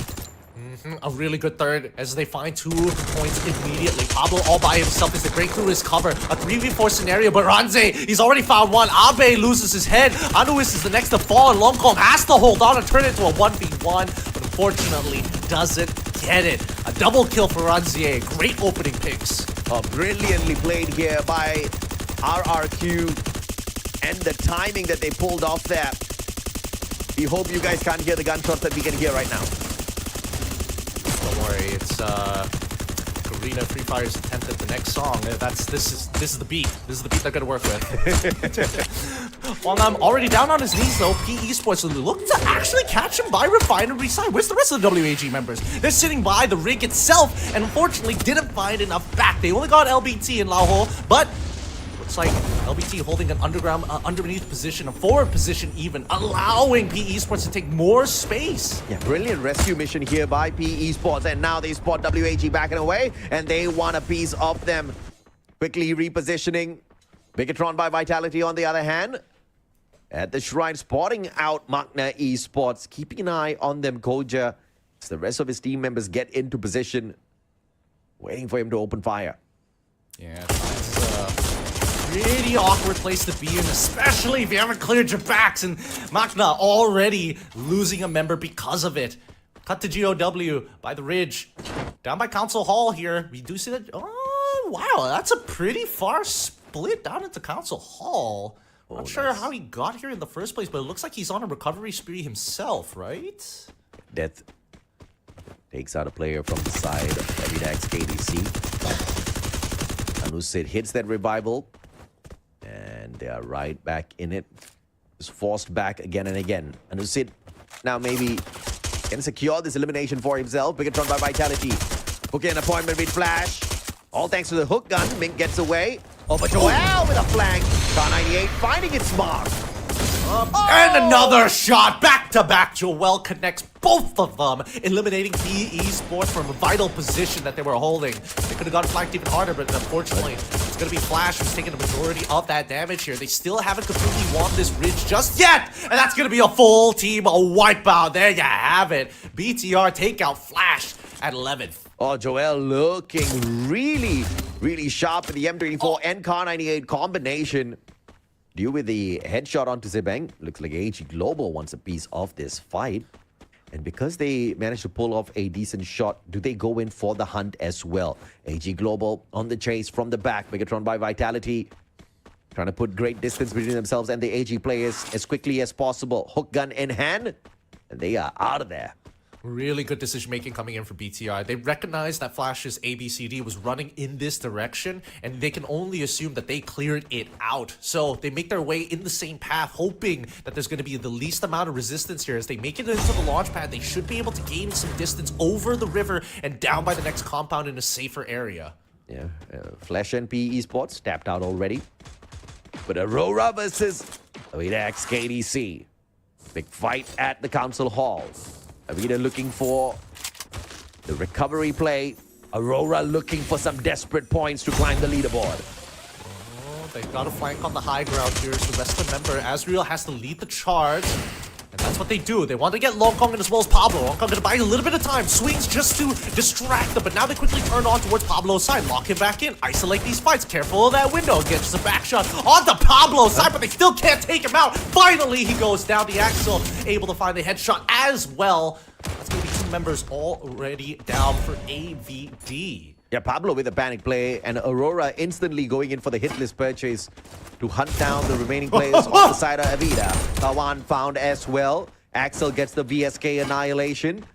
A really good third as they find 2 points immediately. Pablo all by himself as they break through his cover. A 3v4 scenario, but Ranze, he's already found one. Abe loses his head. Anuis is the next to fall, and Long Kong has to hold on and turn it into a 1v1, but unfortunately doesn't get it. A double kill for Ranze. Great opening picks. Brilliantly played here by RRQ, and the timing that they pulled off there. We hope you guys can't hear the gunshots that we can hear right now. Don't worry, it's Garena Free Fire's attempt at the next song. This is the beat. This is the beat they're gonna work with. Well, I'm already down on his knees though. PE Sports looking to actually catch him by Refinery side. Where's the rest of the WAG members? They're sitting by the rig itself and unfortunately didn't find enough back. They only got LBT in Lao Ho, but looks like LBT holding an underground, underneath position, a forward position even, allowing PE Sports to take more space. Yeah, brilliant rescue mission here by PE Sports, and now they spot WAG backing away, and they want a piece of them. Quickly repositioning. Bigatron by Vitality on the other hand. At the shrine, spotting out Magna Esports, keeping an eye on them, Koja, as the rest of his team members get into position, waiting for him to open fire. Yeah, it's a pretty awkward place to be in, especially if you haven't cleared your backs, and Magna already losing a member because of it. Cut to GOW by the ridge. Down by Council Hall here. We do see that. Oh, wow, that's a pretty far split down into Council Hall. Not sure how he got here in the first place, but it looks like he's on a recovery spree himself, right? Death takes out a player from the side of Evidax KDC. Anusid hits that revival, and they are right back in it. Is forced back again and again. Anusid now maybe can secure this elimination for himself. Bigatron by Vitality. Book an appointment with Flash. All thanks to the hook gun. Mink gets away. Over Joel with a flank. Car 98 finding its mark. And another shot, back-to-back. Joel connects both of them, eliminating PE Sports from a vital position that they were holding. They could have gone flanked even harder, but unfortunately, it's going to be Flash who's taking the majority of that damage here. They still haven't completely won this ridge just yet, and that's going to be a full team wipeout. There you have it. BTR take out Flash at 11th. Oh, Joel looking really, really sharp in the M24 and Car 98 combination. Due with the headshot onto Zebeng. Looks like AG Global wants a piece of this fight. And because they managed to pull off a decent shot, do they go in for the hunt as well? AG Global on the chase from the back. Bigatron by Vitality. Trying to put great distance between themselves and the AG players as quickly as possible. Hook gun in hand. And they are out of there. Really good decision-making coming in for BTR. They recognized that Flash's ABCD was running in this direction, and they can only assume that they cleared it out. So they make their way in the same path, hoping that there's going to be the least amount of resistance here. As they make it into the launch pad, they should be able to gain some distance over the river and down by the next compound in a safer area. Yeah, Flash and PE Sports tapped out already. But Aurora versus Evidax KDC. Big fight at the Council Hall. Avida looking for the recovery play. Aurora looking for some desperate points to climb the leaderboard. Oh, they've got a flank on the high ground here. So rest remember, Azriel has to lead the charge. And that's what they do. They want to get Long Kong in as well as Pablo. Long Kong going to buy a little bit of time. Swings just to distract them. But now they quickly turn on towards Pablo's side. Lock him back in. Isolate these fights. Careful of that window. Gets a back shot onto Pablo's side. But they still can't take him out. Finally, he goes down the axle. Able to find the headshot as well. That's going to be two members already down for AVD. Yeah, Pablo with a panic play, and Aurora instantly going in for the hit list purchase to hunt down the remaining players on the side of Avida. Tawan found as well. Axel gets the VSK annihilation.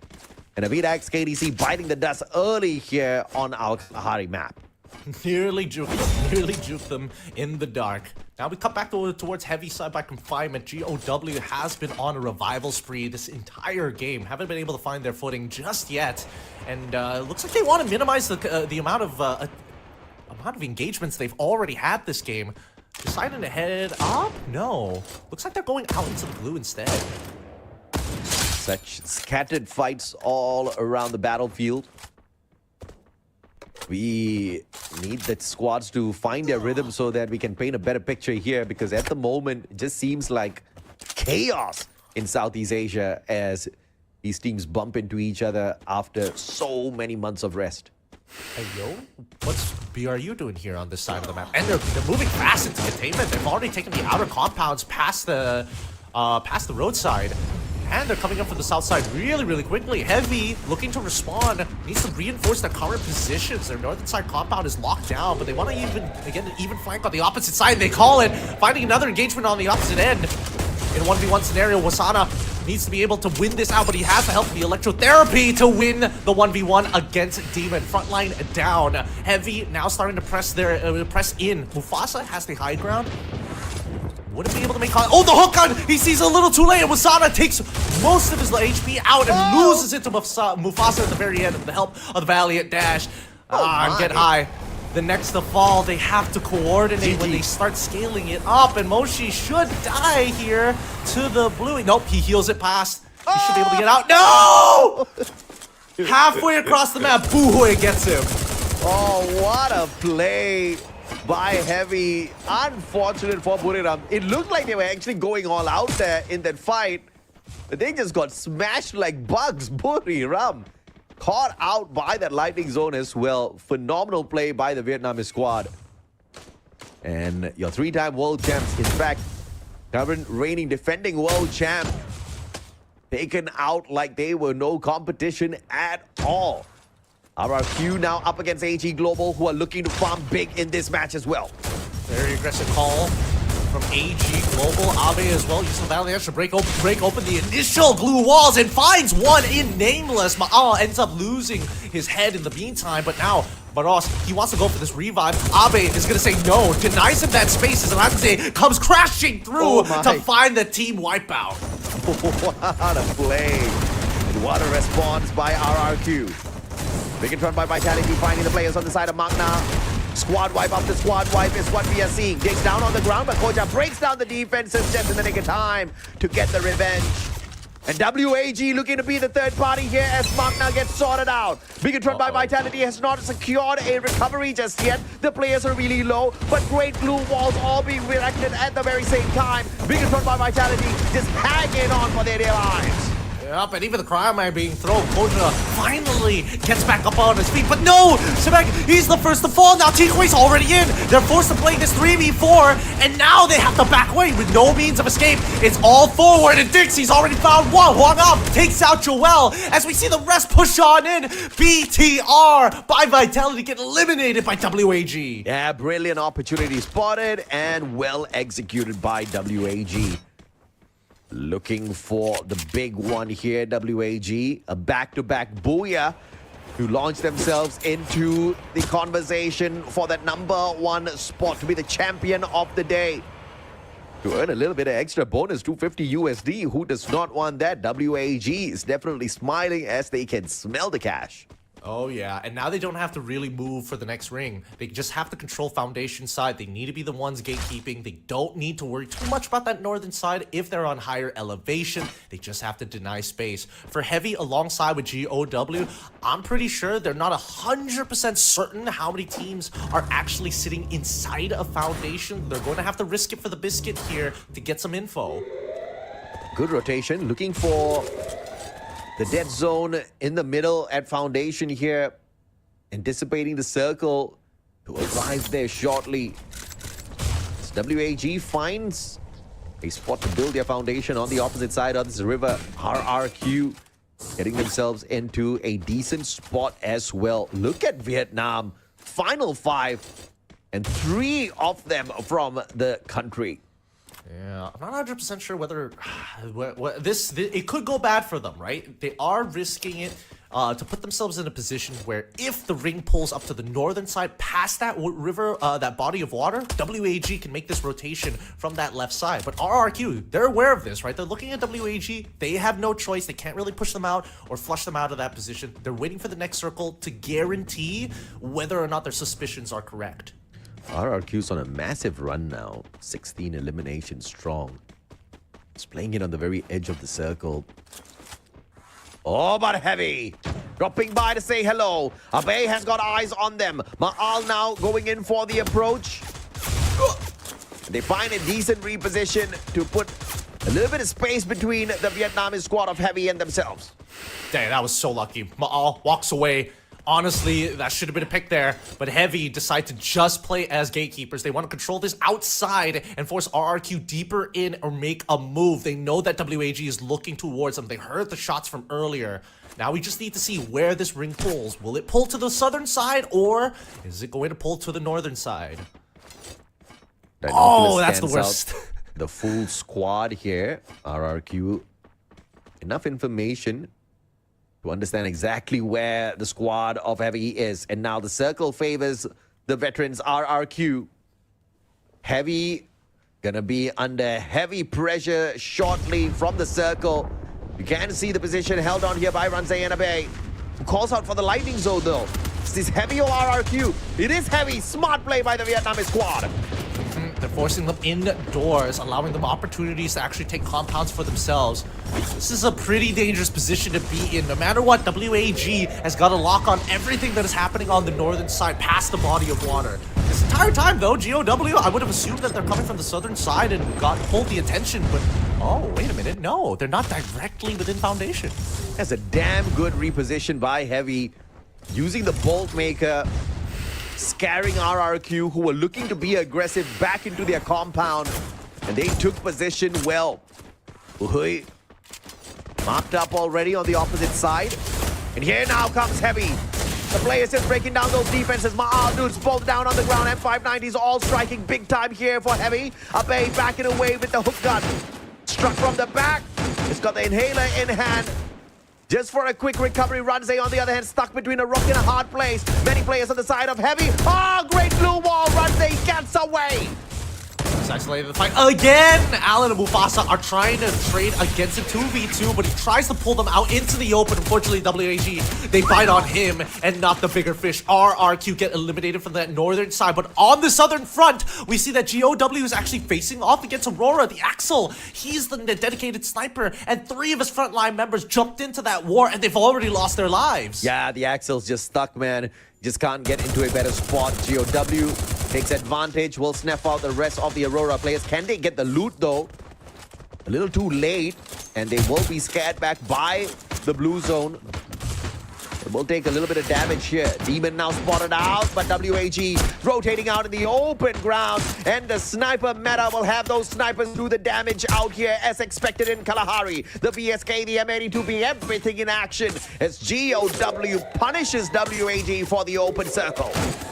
And Avidax KDC biting the dust early here on our Ahari map. Nearly juked them in the dark. Now we cut back towards heavy side by confinement. GOW has been on a revival spree this entire game. Haven't been able to find their footing just yet. And it looks like they want to minimize the amount of engagements they've already had this game. Deciding to head up? No. Looks like they're going out into the blue instead. Such scattered fights all around the battlefield. We need the squads to find their rhythm so that we can paint a better picture here, because at the moment it just seems like chaos in Southeast Asia as these teams bump into each other after so many months of rest. Hey, yo, what's BRU doing here on this side of the map? And they're moving fast into containment. They've already taken the outer compounds past the roadside. And they're coming up from the south side really quickly. Heavy, looking to respawn, needs to reinforce their current positions. Their northern side compound is locked down, but they want to get an even flank on the opposite side. They call it, finding another engagement on the opposite end. In a 1v1 scenario, Wasana needs to be able to win this out, but he has the help of the electrotherapy to win the 1v1 against Demon. Frontline down. Heavy now starting to press in. Mufasa has the high ground. Wouldn't be able to make contact. Oh, the hook gun! He sees a little too late, and Wasana takes most of his HP out and loses it to Mufasa at the very end with the help of the Valiant Dash. Get high. the next to fall. They have to coordinate when they start scaling it up, and Moshi should die here to the blue. Nope, he heals it past. He should be able to get out. No! Halfway across the map, Buhoy gets him. Oh, what a play by Heavy. Unfortunate for Buriram. It looked like they were actually going all out there in that fight, but they just got smashed like bugs. Buriram caught out by that lightning zone as well. Phenomenal play by the Vietnamese squad. And your three-time world champs, in fact, current reigning defending world champ, taken out like they were no competition at all. RRQ now up against AG Global, who are looking to farm big in this match as well. Very aggressive call from AG Global. Abe as well using the battle dance to break open the initial blue walls and finds one in Nameless. Ma'al ends up losing his head in the meantime, but now Baros, he wants to go for this revive. Abe is going to say no, denies him that space as Lanze comes crashing through to find the team wipeout. What a play. And what a response by RRQ. Big in front by Vitality, finding the players on the side of Magna. Squad wipe after squad wipe is what we are seeing. Digs down on the ground, but Koja breaks down the defenses just in the nick of time to get the revenge. And WAG looking to be the third party here as Magna gets sorted out. Bigatron by Vitality has not secured a recovery just yet. The players are really low, but great blue walls all being erected at the very same time. Bigatron by Vitality just hanging on for their dear lives. Yep, and even the crime being thrown. Koja finally gets back up on his feet, but no! Shebek, he's the first to fall. Now Tikoi's already in. They're forced to play this 3v4, and now they have to back away with no means of escape. It's all forward, and Dixie's already found one. Huang Up takes out Joel as we see the rest push on in. BTR by Vitality get eliminated by WAG. Yeah, brilliant opportunity spotted and well executed by WAG. Looking for the big one here, WAG. A back-to-back booyah to launch themselves into the conversation for that #1 spot to be the champion of the day. To earn a little bit of extra bonus, 250 USD. Who does not want that? WAG is definitely smiling as they can smell the cash. Oh yeah, and now they don't have to really move for the next ring. They just have to control foundation side. They need to be the ones gatekeeping. They don't need to worry too much about that northern side if they're on higher elevation. They just have to deny space. For Heavy alongside with GOW, I'm pretty sure they're not 100% certain how many teams are actually sitting inside a foundation. They're going to have to risk it for the biscuit here to get some info. Good rotation, looking for the dead zone in the middle at foundation here. Anticipating the circle to arrive there shortly. As WAG finds a spot to build their foundation on the opposite side of this river. RRQ getting themselves into a decent spot as well. Look at Vietnam. Final 5 and 3 of them from the country. Yeah, I'm not 100% sure whether this it could go bad for them, right? They are risking it to put themselves in a position where if the ring pulls up to the northern side past that river, that body of water, WAG can make this rotation from that left side. But RRQ, they're aware of this, right? They're looking at WAG. They have no choice. They can't really push them out or flush them out of that position. They're waiting for the next circle to guarantee whether or not their suspicions are correct. RRQ's on a massive run now. 16 eliminations strong. It's playing it on the very edge of the circle. Oh, but Heavy dropping by to say hello. Abe has got eyes on them. Ma'al now going in for the approach. They find a decent reposition to put a little bit of space between the Vietnamese squad of Heavy and themselves. Dang, that was so lucky. Ma'al walks away. Honestly, that should have been a pick there, but Heavy decide to just play as gatekeepers. They want to control this outside and force RRQ deeper in or make a move. They know that WAG is looking towards them. They heard the shots from earlier. Now we just need to see where this ring pulls. Will it pull to the southern side, or is it going to pull to the northern side? Oh, that's the worst. The full squad here. RRQ. Enough information to understand exactly where the squad of Heavy is. And now the circle favors the veterans RRQ. Heavy gonna be under heavy pressure shortly from the circle. You can see the position held on here by Ranzay and Abe, who calls out for the lightning zone though. traps this Heavy or RRQ. It is Heavy. Smart play by the Vietnamese squad. They're forcing them indoors, allowing them opportunities to actually take compounds for themselves. This is a pretty dangerous position to be in. No matter what, WAG has got a lock on everything that is happening on the northern side past the body of water. This entire time, though, GOW, I would have assumed that they're coming from the southern side and pulled the attention, but oh, wait a minute. No, they're not directly within Foundation. That's a damn good reposition by Heavy. Using the Bolt Maker, scaring RRQ, who were looking to be aggressive, back into their compound. And they took position well. Uhui, mopped up already on the opposite side. And here now comes Heavy. The players just breaking down those defenses. Ma'al dudes both down on the ground. M590s all striking big time here for Heavy. Abe backing away with the hook gun. Struck from the back. It's got the inhaler in hand. Just for a quick recovery. Runze on the other hand stuck between a rock and a hard place. Many players on the side of Heavy. Oh, great blue wall. Runze gets away. He's isolated the fight again. Alan and Mufasa are trying to trade against a 2v2, but he tries to pull them out into the open. Unfortunately, WAG, they bite on him and not the bigger fish. RRQ get eliminated from that northern side, but on the southern front, we see that GOW is actually facing off against Aurora, the Axel. He's the dedicated sniper, and 3 of his frontline members jumped into that war, and they've already lost their lives. Yeah, the Axel's just stuck, man. Just can't get into a better spot. GOW takes advantage, will snuff out the rest of the Aurora players. Can they get the loot, though? A little too late, and they will be scared back by the blue zone. It will take a little bit of damage here. Demon now spotted out, but WAG rotating out in the open ground. And the sniper meta will have those snipers do the damage out here as expected in Kalahari. The BSK, the M82B, everything in action as GOW punishes WAG for the open circle.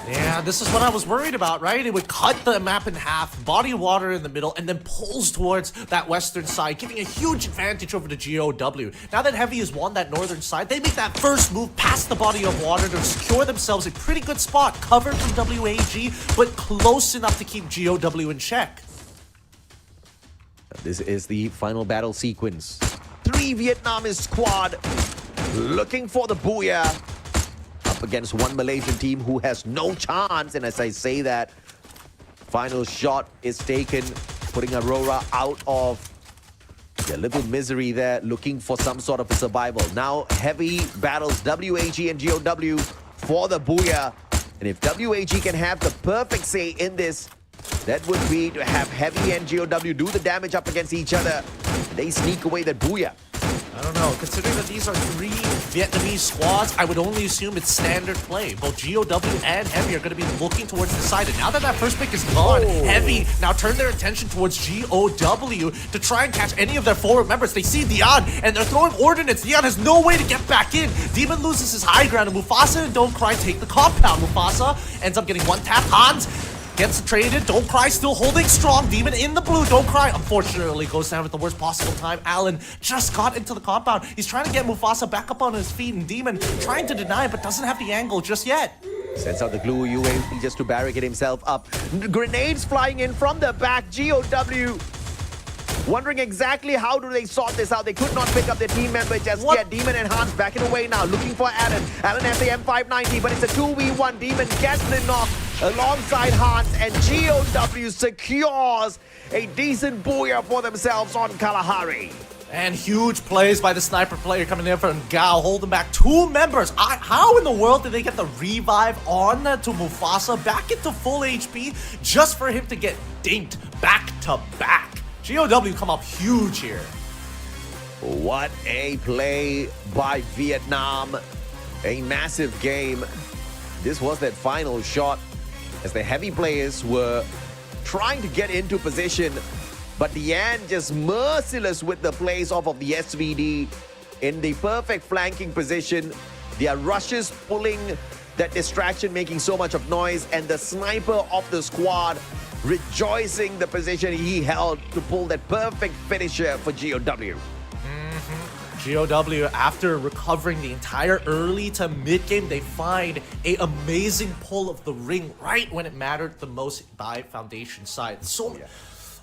Yeah, this is what I was worried about, right? It would cut the map in half, body of water in the middle, and then pulls towards that western side, giving a huge advantage over the GOW. Now that Heavy has won that northern side, they make that first move past the body of water to secure themselves a pretty good spot, covered from WAG, but close enough to keep GOW in check. This is the final battle sequence. 3 Vietnamese squad looking for the booyah. Up against 1 Malaysian team who has no chance. And as I say that, final shot is taken, putting Aurora out of a little misery there, looking for some sort of a survival. Now Heavy battles WAG and GOW for the booyah. And if WAG can have the perfect say in this, that would be to have Heavy and GOW do the damage up against each other. They sneak away that booyah. I don't know. Considering that these are 3 Vietnamese squads, I would only assume it's standard play. Both GOW and Heavy are going to be looking towards the side. And now that that first pick is gone, Heavy now turn their attention towards GOW to try and catch any of their forward members. They see Dion, and they're throwing ordnance. Dion has no way to get back in. Demon loses his high ground, and Mufasa and Don't Cry take the compound. Mufasa ends up getting 1 tap. Hans gets traded. Don't Cry still holding strong. Demon in the blue. Don't Cry, unfortunately, goes down at the worst possible time. Alan just got into the compound. He's trying to get Mufasa back up on his feet, and Demon trying to deny it, but doesn't have the angle just yet. Sends out the glue UAV just to barricade himself up. Grenades flying in from the back. GOW wondering exactly how do they sort this out. They could not pick up their team member just yet. Demon and Hans backing away now, looking for Alan. Alan has the M590, but it's a 2v1. Demon gets the knock alongside Hans, and GOW secures a decent booyah for themselves on Kalahari. And huge plays by the sniper player coming in from Gao, holding back 2 members. How in the world did they get the revive on to Mufasa back into full HP just for him to get dinked back to back? GOW come up huge here. What a play by Vietnam. A massive game. This was that final shot as the Heavy players were trying to get into position, but Dian just merciless with the plays off of the SVD in the perfect flanking position. Their rushes pulling that distraction, making so much of noise, and the sniper of the squad rejoicing the position he held to pull that perfect finisher for GOW. GOW, after recovering the entire early to mid game, they find a amazing pull of the ring right when it mattered the most by Foundation side. So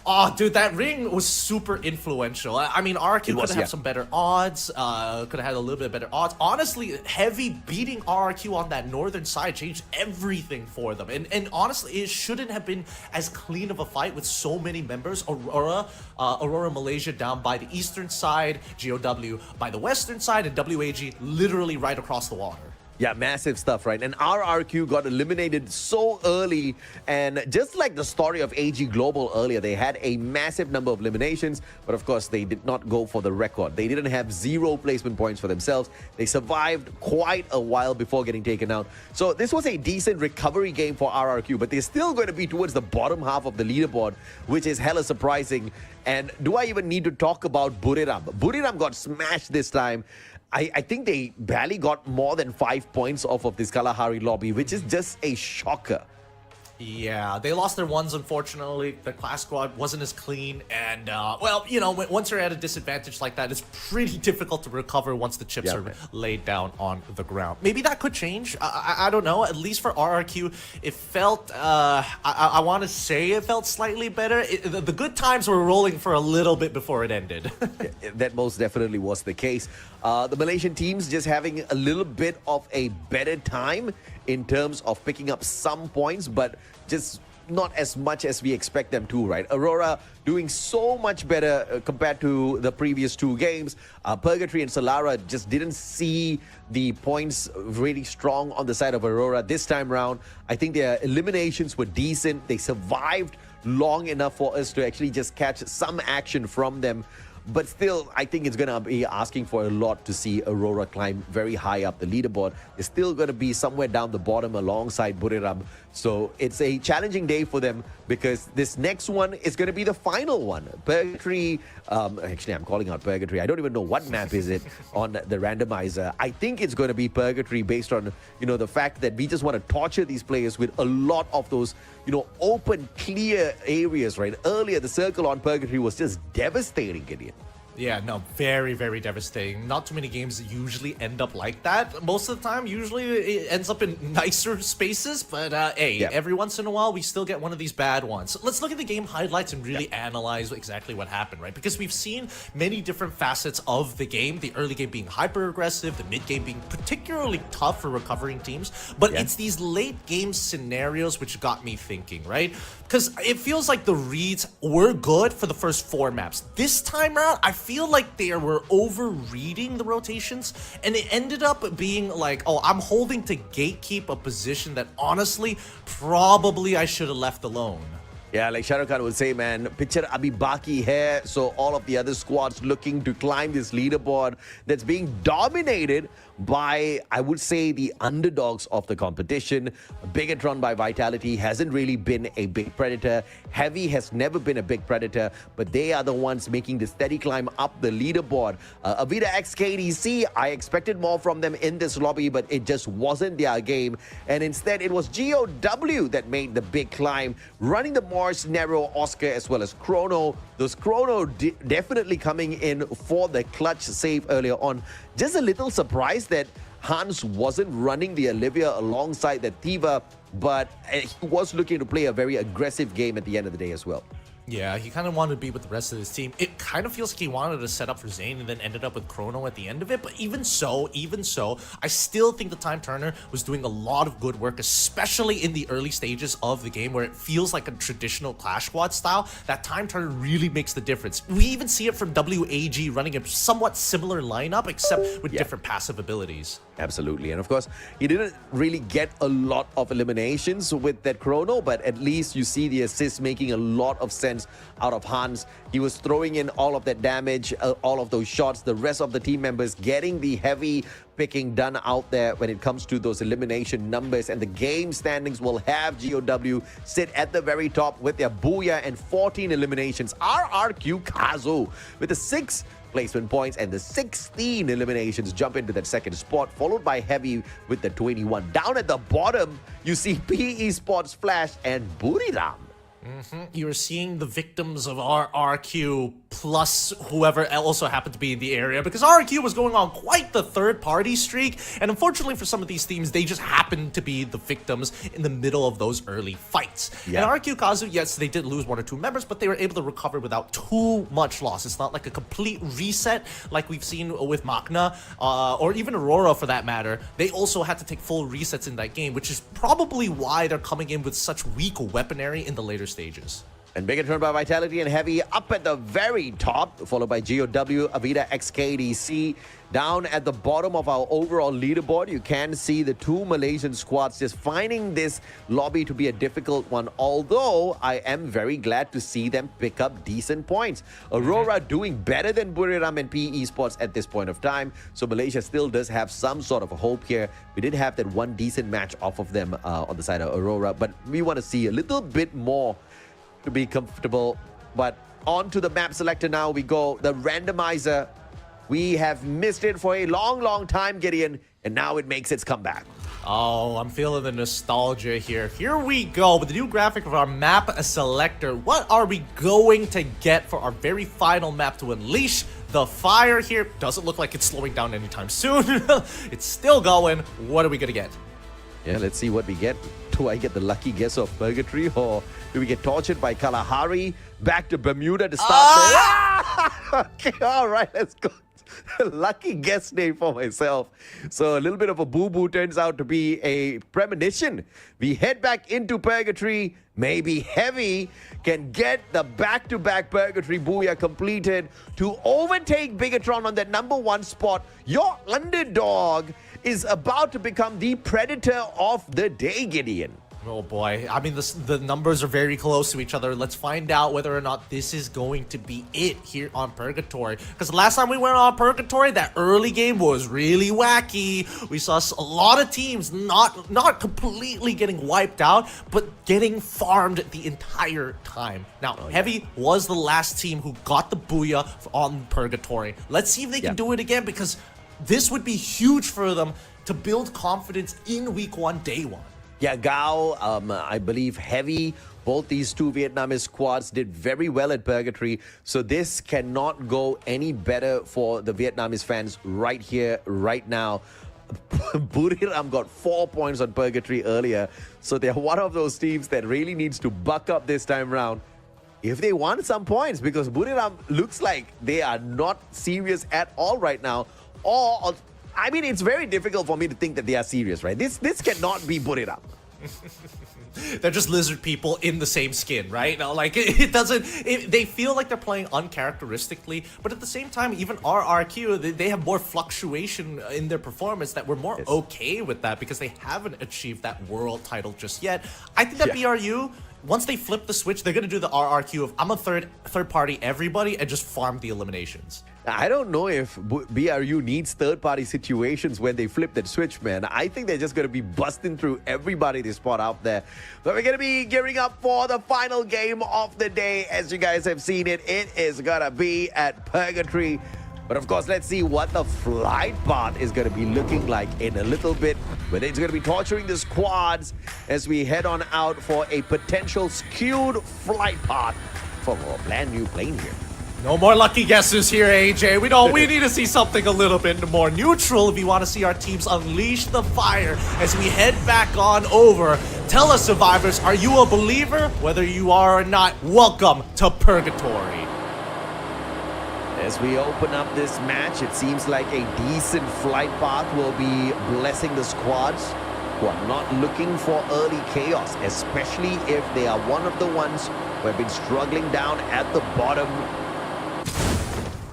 Oh, dude, that ring was super influential. I mean, RRQ could was, have yeah. some better odds. Could have had a little bit better odds. Honestly, Heavy beating RRQ on that northern side changed everything for them. And honestly, it shouldn't have been as clean of a fight with so many members. Aurora Malaysia down by the eastern side, GOW by the western side, and WAG literally right across the water. Yeah, massive stuff, right? And RRQ got eliminated so early, and just like the story of AG Global earlier, they had a massive number of eliminations, but of course they did not go for the record. They didn't have 0 placement points for themselves. They survived quite a while before getting taken out. So this was a decent recovery game for RRQ, but they're still going to be towards the bottom half of the leaderboard, which is hella surprising. And do I even need to talk about Buriram? Buriram got smashed this time. I think they barely got more than 5 points off of this Kalahari lobby, which is just a shocker. Yeah, they lost their ones, unfortunately. Their class squad wasn't as clean. And, well, you know, once you're at a disadvantage like that, it's pretty difficult to recover once the chips are laid down on the ground. Maybe that could change. I don't know. At least for RRQ, it felt, I want to say it felt slightly better. The good times were rolling for a little bit before it ended. That most definitely was the case. The Malaysian teams just having a little bit of a better time in terms of picking up some points, but just not as much as we expect them to, right? Aurora doing so much better compared to the previous 2 games. Purgatory and Solara just didn't see the points really strong on the side of Aurora this time round. I think their eliminations were decent. They survived long enough for us to actually just catch some action from them. But still, I think it's going to be asking for a lot to see Aurora climb very high up the leaderboard. They're still going to be somewhere down the bottom alongside Buriram. So it's a challenging day for them because this next one is going to be the final one. Purgatory, actually, I'm calling out Purgatory. I don't even know what map is it on the randomizer. I think it's going to be Purgatory based on, you know, the fact that we just want to torture these players with a lot of those, you know, open, clear areas, right? Earlier, the circle on Purgatory was just devastating, Gideon. Yeah, no, very, very devastating. Not too many games usually end up like that. Most of the time, usually it ends up in nicer spaces. But hey, every once in a while, we still get one of these bad ones. Let's look at the game highlights and really analyze exactly what happened, right? Because we've seen many different facets of the game. The early game being hyper-aggressive, the mid game being particularly tough for recovering teams. But it's these late game scenarios which got me thinking, right? Because it feels like the reads were good for the first 4 maps. This time around, I feel like they were over-reading the rotations, and it ended up being like, oh, I'm holding to gatekeep a position that honestly, probably I should have left alone. Yeah, like Shah Rukh Khan would say, man, picture abhi baki hai. So all of the other squads looking to climb this leaderboard that's being dominated by, I would say, the underdogs of the competition. Bigatron by Vitality hasn't really been a big predator. Heavy has never been a big predator, but they are the ones making the steady climb up the leaderboard. Avida X KDC, I expected more from them in this lobby, but it just wasn't their game. And instead, it was GOW that made the big climb, running the Morse, Nero, Oscar, as well as Chrono. Those Chrono definitely coming in for the clutch save earlier on. Just a little surprised that Hans wasn't running the Olivia alongside the Tiva, but he was looking to play a very aggressive game at the end of the day as well. Yeah, he kind of wanted to be with the rest of his team. It kind of feels like he wanted to set up for Zayn and then ended up with Chrono at the end of it. But even so, I still think the Time Turner was doing a lot of good work, especially in the early stages of the game where it feels like a traditional Clash Squad style. That Time Turner really makes the difference. We even see it from WAG running a somewhat similar lineup, except with different passive abilities. Absolutely. And of course, he didn't really get a lot of eliminations with that Chrono, but at least you see the assist making a lot of sense out of Hans. He was throwing in all of that damage, all of those shots. The rest of the team members getting the heavy picking done out there when it comes to those elimination numbers. And the game standings will have GOW sit at the very top with their Booyah and 14 eliminations. RRQ Kazu with the 6 placement points and the 16 eliminations jump into that second spot, followed by Heavy with the 21. Down at the bottom, you see PE Sports Flash and Buriram. You're seeing the victims of RRQ plus whoever also happened to be in the area, because RRQ was going on quite the third-party streak, and unfortunately for some of these teams, they just happened to be the victims in the middle of those early fights. Yeah. And RRQ Kazu, yes, they did lose 1 or 2 members, but they were able to recover without too much loss. It's not like a complete reset like we've seen with Magna, or even Aurora for that matter. They also had to take full resets in that game, which is probably why they're coming in with such weak weaponry in the later stages. And Bigatron by Vitality and Heavy up at the very top, followed by GOW, Avida, XKDC. Down at the bottom of our overall leaderboard, you can see the 2 Malaysian squads just finding this lobby to be a difficult one, although I am very glad to see them pick up decent points. Aurora doing better than Buriram and PE Esports at this point of time, so Malaysia still does have some sort of a hope here. We did have that one decent match off of them on the side of Aurora, but we want to see a little bit more to be comfortable. But on to the map selector now we go. The randomizer, we have missed it for a long time, Gideon, and now it makes its comeback. Oh, I'm feeling the nostalgia here. Here we go with the new graphic of our map selector. What are we going to get for our very final map to unleash the fire here? Doesn't look like it's slowing down anytime soon. It's still going. What are we going to get? Yeah, let's see what we get. Do I get the lucky guess of Purgatory, or do we get tortured by Kalahari? Back to Bermuda to start. Okay, all right, let's go. Lucky guess name for myself. So a little bit of a boo-boo turns out to be a premonition. We head back into Purgatory. Maybe Heavy can get the back-to-back Purgatory Booyah completed to overtake Bigatron on that #1 spot. Your underdog is about to become the predator of the day, Gideon. Oh boy, I mean, the numbers are very close to each other. Let's find out whether or not this is going to be it here on Purgatory. Because last time we went on Purgatory, that early game was really wacky. We saw a lot of teams not completely getting wiped out, but getting farmed the entire time. Now, Heavy was the last team who got the Booyah on Purgatory. Let's see if they can do it again, because this would be huge for them to build confidence in week 1, day 1. Yeah, Gao, I believe Heavy, both these 2 Vietnamese squads did very well at Purgatory. So this cannot go any better for the Vietnamese fans right here, right now. Buriram got 4 points on Purgatory earlier. So they're one of those teams that really needs to buck up this time round if they want some points, because Buriram looks like they are not serious at all right now. Or I mean, it's very difficult for me to think that they are serious, right? This cannot be Buriram. They're just lizard people in the same skin, right? No, like it doesn't. They feel like they're playing uncharacteristically, but at the same time, even RRQ, they have more fluctuation in their performance that we're more okay with that, because they haven't achieved that world title just yet. I think that BRU, once they flip the switch, they're gonna do the RRQ of I'm a third party everybody and just farm the eliminations. I don't know if BRU needs third-party situations when they flip that switch, man. I think they're just going to be busting through everybody they spot out there. But we're going to be gearing up for the final game of the day. As you guys have seen it, it is going to be at Purgatory. But of course, let's see what the flight path is going to be looking like in a little bit. Whether it's going to be torturing the squads as we head on out for a potential skewed flight path for a brand new plane here. No more lucky guesses here, AJ. We need to see something a little bit more neutral if we want to see our teams unleash the fire as we head back on over. Tell us, survivors, are you a believer? Whether you are or not, welcome to Purgatory. As we open up this match, it seems like a decent flight path will be blessing the squads who are not looking for early chaos, especially if they are one of the ones who have been struggling down at the bottom.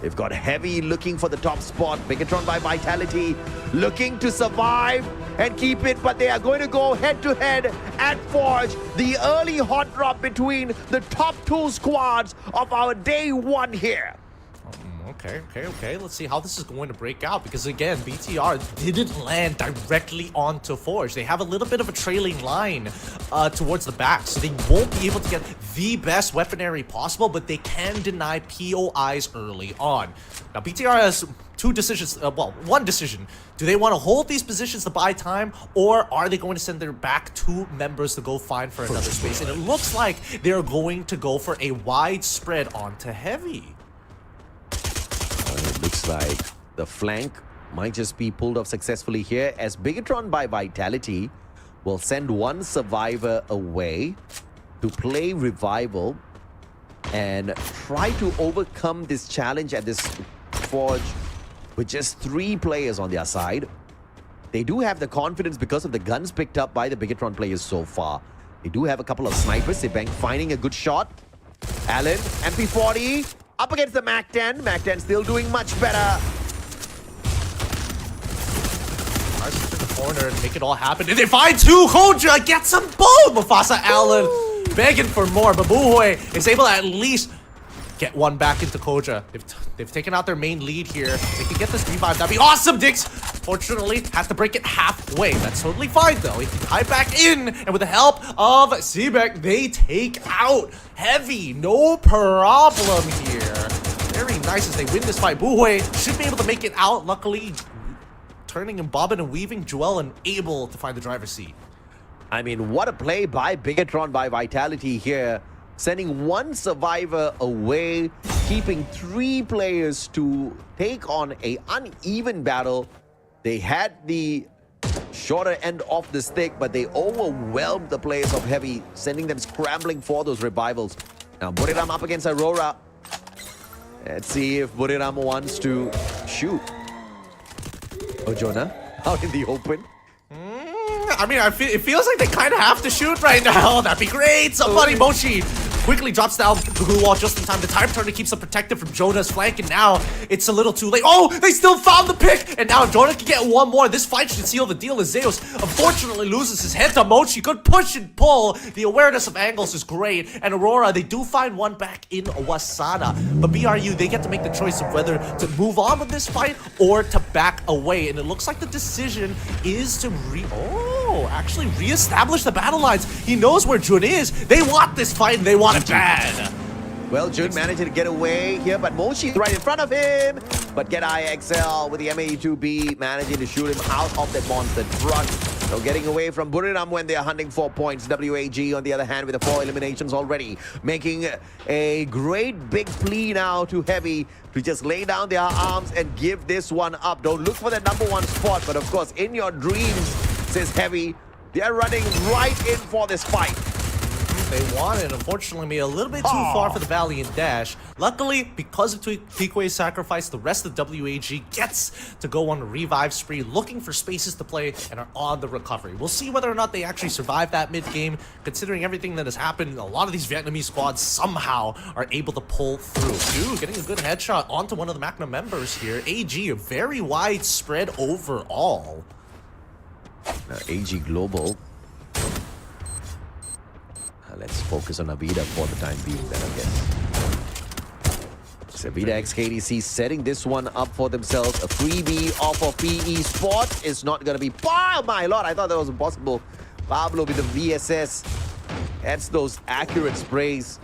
They've got Heavy looking for the top spot. Bigatron by Vitality looking to survive and keep it, but they are going to go head-to-head at Forge. The early hot drop between the top 2 squads of our day 1 here. Okay. Let's see how this is going to break out, because again, BTR didn't land directly onto Forge. They have a little bit of a trailing line towards the back, so they won't be able to get the best weaponry possible, but they can deny POIs early on. Now, BTR has two decisions. Well, one decision. Do they want to hold these positions to buy time, or are they going to send their back two members to go find for another space? And it looks like they're going to go for a wide spread onto heavy. It looks like the flank might just be pulled off successfully here, as Bigatron by Vitality will send one survivor away to play Revival and try to overcome this challenge at this Forge with just 3 players on their side. They do have the confidence because of the guns picked up by the Bigatron players so far. They do have a couple of snipers. Bank finding a good shot. Allen, MP40, up against the MAC-10. MAC-10 still doing much better. Tries to the corner and make it all happen. And they find two. Koja gets them both. Mufasa Allen begging for more, but Buhoy is able to at least get one back into Koja. They've taken out their main lead here. They can get this revive. That'd be awesome, Dix. Fortunately, has to break it halfway. That's totally fine, though. He can tie back in, and with the help of Seebeck, they take out Heavy. No problem here. Very nice as they win this fight. Buhoy should be able to make it out. Luckily, turning and bobbing and weaving, Joel and able to find the driver's seat. I mean, what a play by Bigatron by Vitality here. Sending one survivor away, keeping 3 players to take on an uneven battle. They had the shorter end of the stick, but they overwhelmed the players of Heavy, sending them scrambling for those revivals. Now, Buriram up against Aurora. Let's see if Buriram wants to shoot. Oh, Jonah, out in the open. I mean, it feels like they kind of have to shoot right now. That'd be great. Somebody, Mochi, quickly drops down the glue wall just in time. The time turner keeps them protected from Jonah's flank, and now it's a little too late. Oh, they still found the pick, and now Jonah can get one more. This fight should seal the deal as Zeus unfortunately loses his head to Mochi. Good push and pull. The awareness of angles is great, and Aurora, they do find one back in Wasada. But BRU, they get to make the choice of whether to move on with this fight or to back away, and it looks like the decision is to actually re-establish the battle lines. He knows where Jun is. They want this fight, and they want it bad. Well, Jun managed to get away here, but Mochi's right in front of him. But Get IXL with the M82B managing to shoot him out of that monster truck. So getting away from Buriram when they are hunting 4 points. WAG, on the other hand, with the 4 eliminations already, making a great big plea now to Heavy to just lay down their arms and give this one up. Don't look for that #1 spot, but of course, in your dreams, says Heavy, they are running right in for this fight. They want it. Unfortunately, made a little bit too far for the Valiant dash. Luckily, because of Tikue's sacrifice, the rest of WAG gets to go on a revive spree, looking for spaces to play, and are on the recovery. We'll see whether or not they actually survive that mid-game. Considering everything that has happened, a lot of these Vietnamese squads somehow are able to pull through. Ooh, getting a good headshot onto one of the Magna members here. AG, a very wide spread overall. Now, AG Global. Let's focus on Avida for the time being then, I guess. So Avida XKDC setting this one up for themselves. A freebie off of PE Sports is not going to be... Oh my lord, I thought that was impossible. Pablo with the VSS. That's those accurate sprays.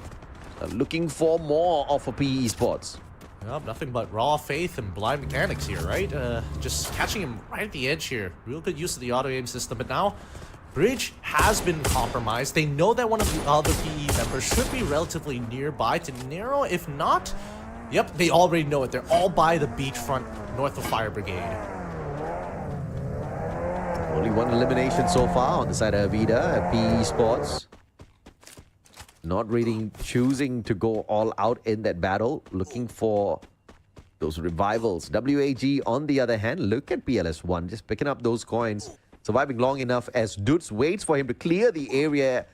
Looking for more off of PE Sports. Well, nothing but raw faith and blind mechanics here, right? Just catching him right at the edge here. Real good use of the auto-aim system, but now Bridge has been compromised. They know that one of the other PE members should be relatively nearby to narrow. If not, yep, they already know it. They're all by the beachfront north of Fire Brigade. Only 1 elimination so far on the side of Avida at PE Sports. Not really choosing to go all out in that battle, looking for those revivals. WAG, on the other hand, look at PLS1, just picking up those coins, surviving long enough as Dutz waits for him to clear the area.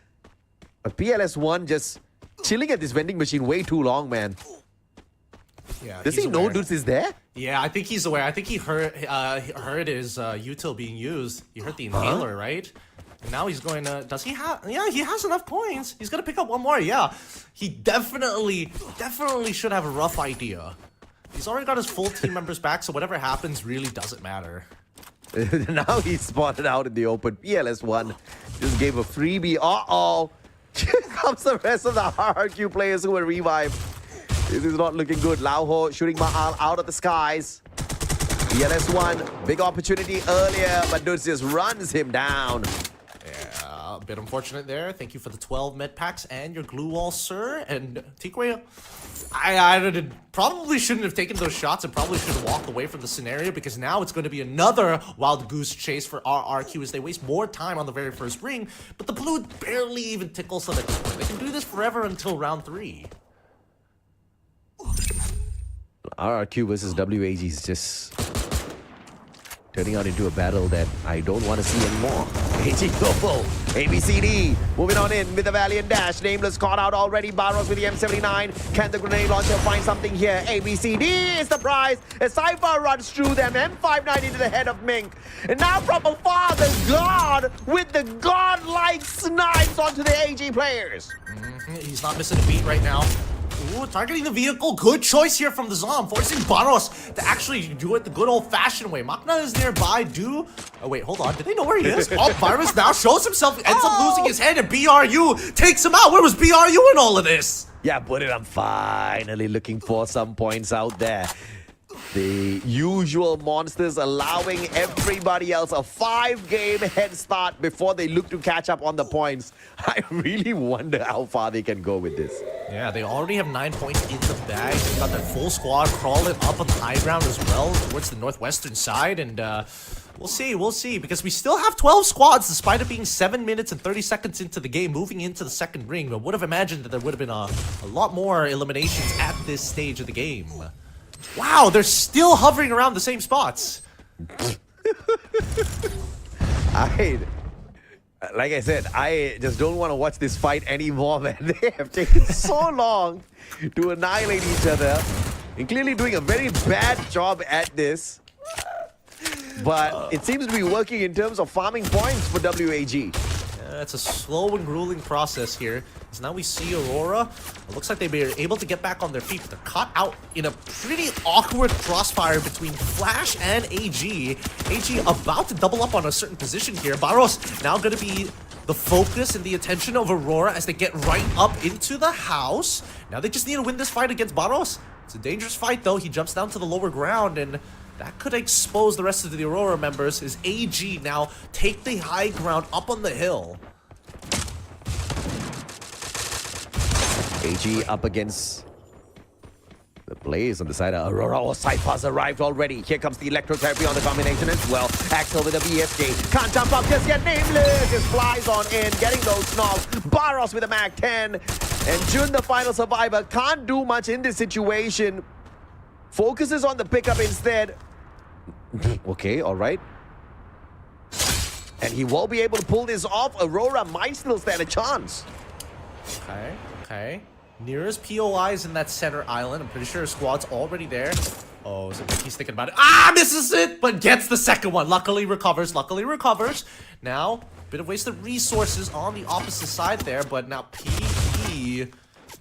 But PLS1 just chilling at this vending machine way too long, man. Yeah, does he know Dutz is there? Yeah, I think he's aware. I think he heard his util being used. He heard the inhaler, right? And now he's going to... Does he have... Yeah, he has enough coins. He's going to pick up one more. Yeah, he definitely should have a rough idea. He's already got his full team members back, so whatever happens really doesn't matter. Now he's spotted out in the open. PLS1 just gave a freebie. Uh-oh. Here comes the rest of the RRQ players who were revived. This is not looking good. Lauho shooting Mahal out of the skies. ELS1, big opportunity earlier, but Dudes just runs him down. Yeah, a bit unfortunate there. Thank you for the 12 med packs and your glue wall, sir. And Tikwe, I probably shouldn't have taken those shots and probably should have walked away from the scenario, because now it's going to be another wild goose chase for RRQ as they waste more time on the very first ring. But the blue barely even tickles them at this point. They can do this forever until round 3. RRQ versus WAG is just turning out into a battle that I don't want to see anymore. AG Global, ABCD, moving on in with the Valiant Dash. Nameless caught out already. Barros with the M79. Can the grenade launcher find something here? ABCD is the prize. A Cypher runs through them. M59 into the head of Mink. And now from afar, the God with the godlike snipes onto the AG players. He's not missing a beat right now. Ooh, targeting the vehicle. Good choice here from the Zom, forcing Barros to actually do it the good old-fashioned way. Makna is nearby. Oh, wait, hold on. Did they know where he is? Oh, Barros now shows himself, ends up losing his head, and BRU takes him out. Where was BRU in all of this? Yeah, but I'm finally looking for some points out there. The usual monsters allowing everybody else a 5-game head start before they look to catch up on the points. I really wonder how far they can go with this. Yeah, they already have 9 points in the bag. They've got their full squad crawling up on the high ground as well towards the northwestern side. And we'll see, because we still have 12 squads despite it being 7 minutes and 30 seconds into the game, moving into the second ring. I would have imagined that there would have been a lot more eliminations at this stage of the game. Wow, they're still hovering around the same spots. Like I said, I just don't want to watch this fight anymore, man. They have taken so long to annihilate each other, and clearly doing a very bad job at this. But it seems to be working in terms of farming points for WAG. It's a slow and grueling process here. So now we see Aurora. It looks like they were able to get back on their feet, but they're caught out in a pretty awkward crossfire between Flash and AG. AG about to double up on a certain position here. Barros now going to be the focus and the attention of Aurora as they get right up into the house. Now they just need to win this fight against Barros. It's a dangerous fight though. He jumps down to the lower ground, and that could expose the rest of the Aurora members as AG now take the high ground up on the hill. AG up against the Blaze on the side of Aurora. Oh, Cypher's arrived already. Here comes the electrotherapy on the combination as well. Axel with the BFK. Can't jump up just yet. Nameless just flies on in, getting those knocks. Barros with a Mag 10. And Jun, the final survivor, can't do much in this situation. Focuses on the pickup instead. Okay, all right. And he won't be able to pull this off. Aurora might still stand a chance. Okay. Nearest POI is in that center island. I'm pretty sure his squad's already there. Oh, is it like he's thinking about it? Ah, misses it, but gets the second one. Luckily recovers. Now, bit of wasted resources on the opposite side there, but now PE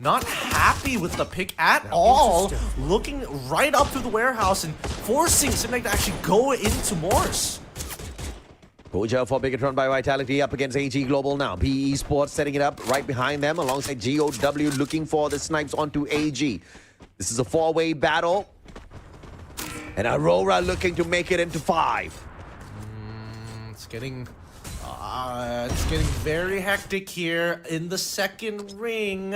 not happy with the pick at all. Looking right up through the warehouse and forcing Simnek to actually go into Morse. Goja for Bigatron by Vitality up against AG Global now. PE Sports setting it up right behind them alongside GOW looking for the snipes onto AG. This is a 4-way battle. And Aurora looking to make it into 5. It's getting very hectic here in the second ring.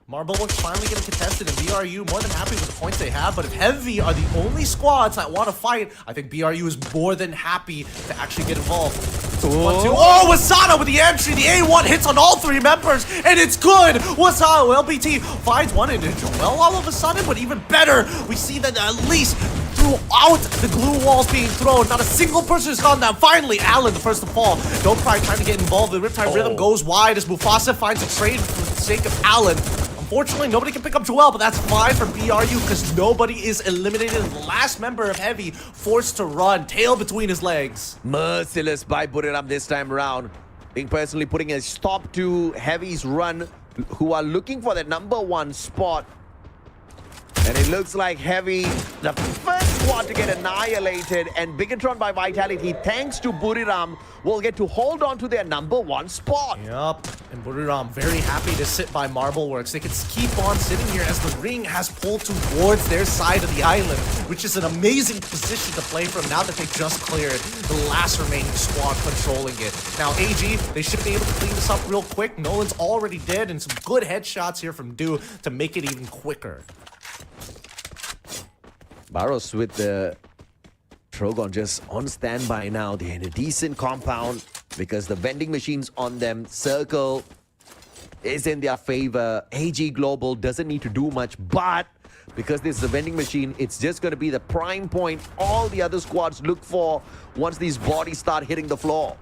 Marble Works finally getting contested, and BRU more than happy with the points they have. But if Heavy are the only squads that want to fight, I think BRU is more than happy to actually get involved. Oh, Wasada with the entry. The A1 hits on all 3 members, and it's good. Wasada, LBT finds one individual. Well, all of a sudden, but even better, we see that at least throughout the glue walls being thrown, not a single person has gone down. Finally, Allen, the first to fall. Don't Cry trying to get involved. The Riptide Rhythm goes wide as Mufasa finds a trade for the sake of Allen. Unfortunately, nobody can pick up Joel, but that's fine for BRU because nobody is eliminated. The last member of Heavy forced to run, tail between his legs. Merciless by Buriram this time around. Being personally putting a stop to Heavy's run, who are looking for the #1 spot. And it looks like Heavy, the first squad to get annihilated, and Bigatron by Vitality, thanks to Buriram, will get to hold on to their number 1 spot. Yup, and Buriram very happy to sit by Marbleworks. They can keep on sitting here as the ring has pulled towards their side of the island, which is an amazing position to play from now that they just cleared the last remaining squad controlling it. Now AG, they should be able to clean this up real quick. Nolan's already dead, and some good headshots here from Do to make it even quicker. Barros with the Trogon just on standby now. They're in a decent compound because the vending machines on them. Circle is in their favor. AG Global doesn't need to do much, but because this is a vending machine, it's just going to be the prime point all the other squads look for once these bodies start hitting the floor.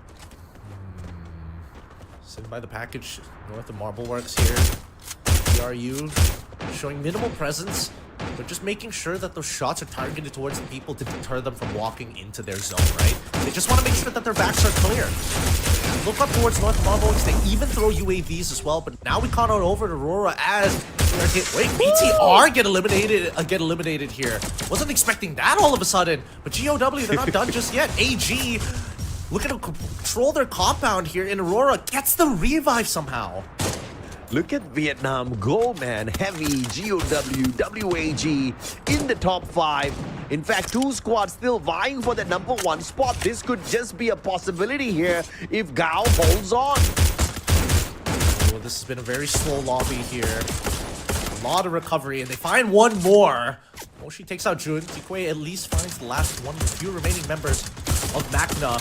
Sitting by the package north of Marbleworks here. BRU showing minimal presence, but just making sure that those shots are targeted towards the people to deter them from walking into their zone, right? They just want to make sure that their backs are clear. Look up towards North Marbleworks. They even throw UAVs as well, but now we caught on over to Aurora as we are wait, BTR get eliminated here. Wasn't expecting that all of a sudden, but GOW, they're not done just yet. AG looking to control their compound here, and Aurora gets the revive somehow. Look at Vietnam go, man. Heavy, GOW, WAG in the top 5. In fact, 2 squads still vying for the number 1 spot. This could just be a possibility here if Gao holds on. Well, this has been a very slow lobby here. A lot of recovery, and they find one more. Moshi takes out Jun. Tikwe at least finds the last one of the few remaining members of Magna.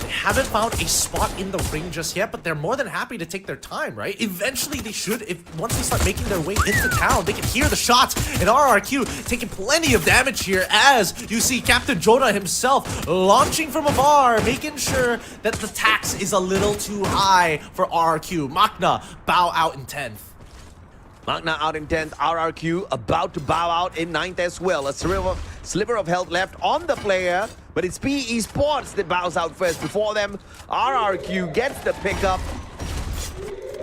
They haven't found a spot in the ring just yet, but they're more than happy to take their time, right? Eventually they should, once they start making their way into town, they can hear the shots, and RRQ taking plenty of damage here as you see Captain Jonah himself launching from afar, making sure that the tax is a little too high for RRQ. Magna bow out in 10th. Magna out in 10th, RRQ about to bow out in 9th as well. A sliver of health left on the player, but it's PE Sports that bows out first. Before them, RRQ gets the pickup.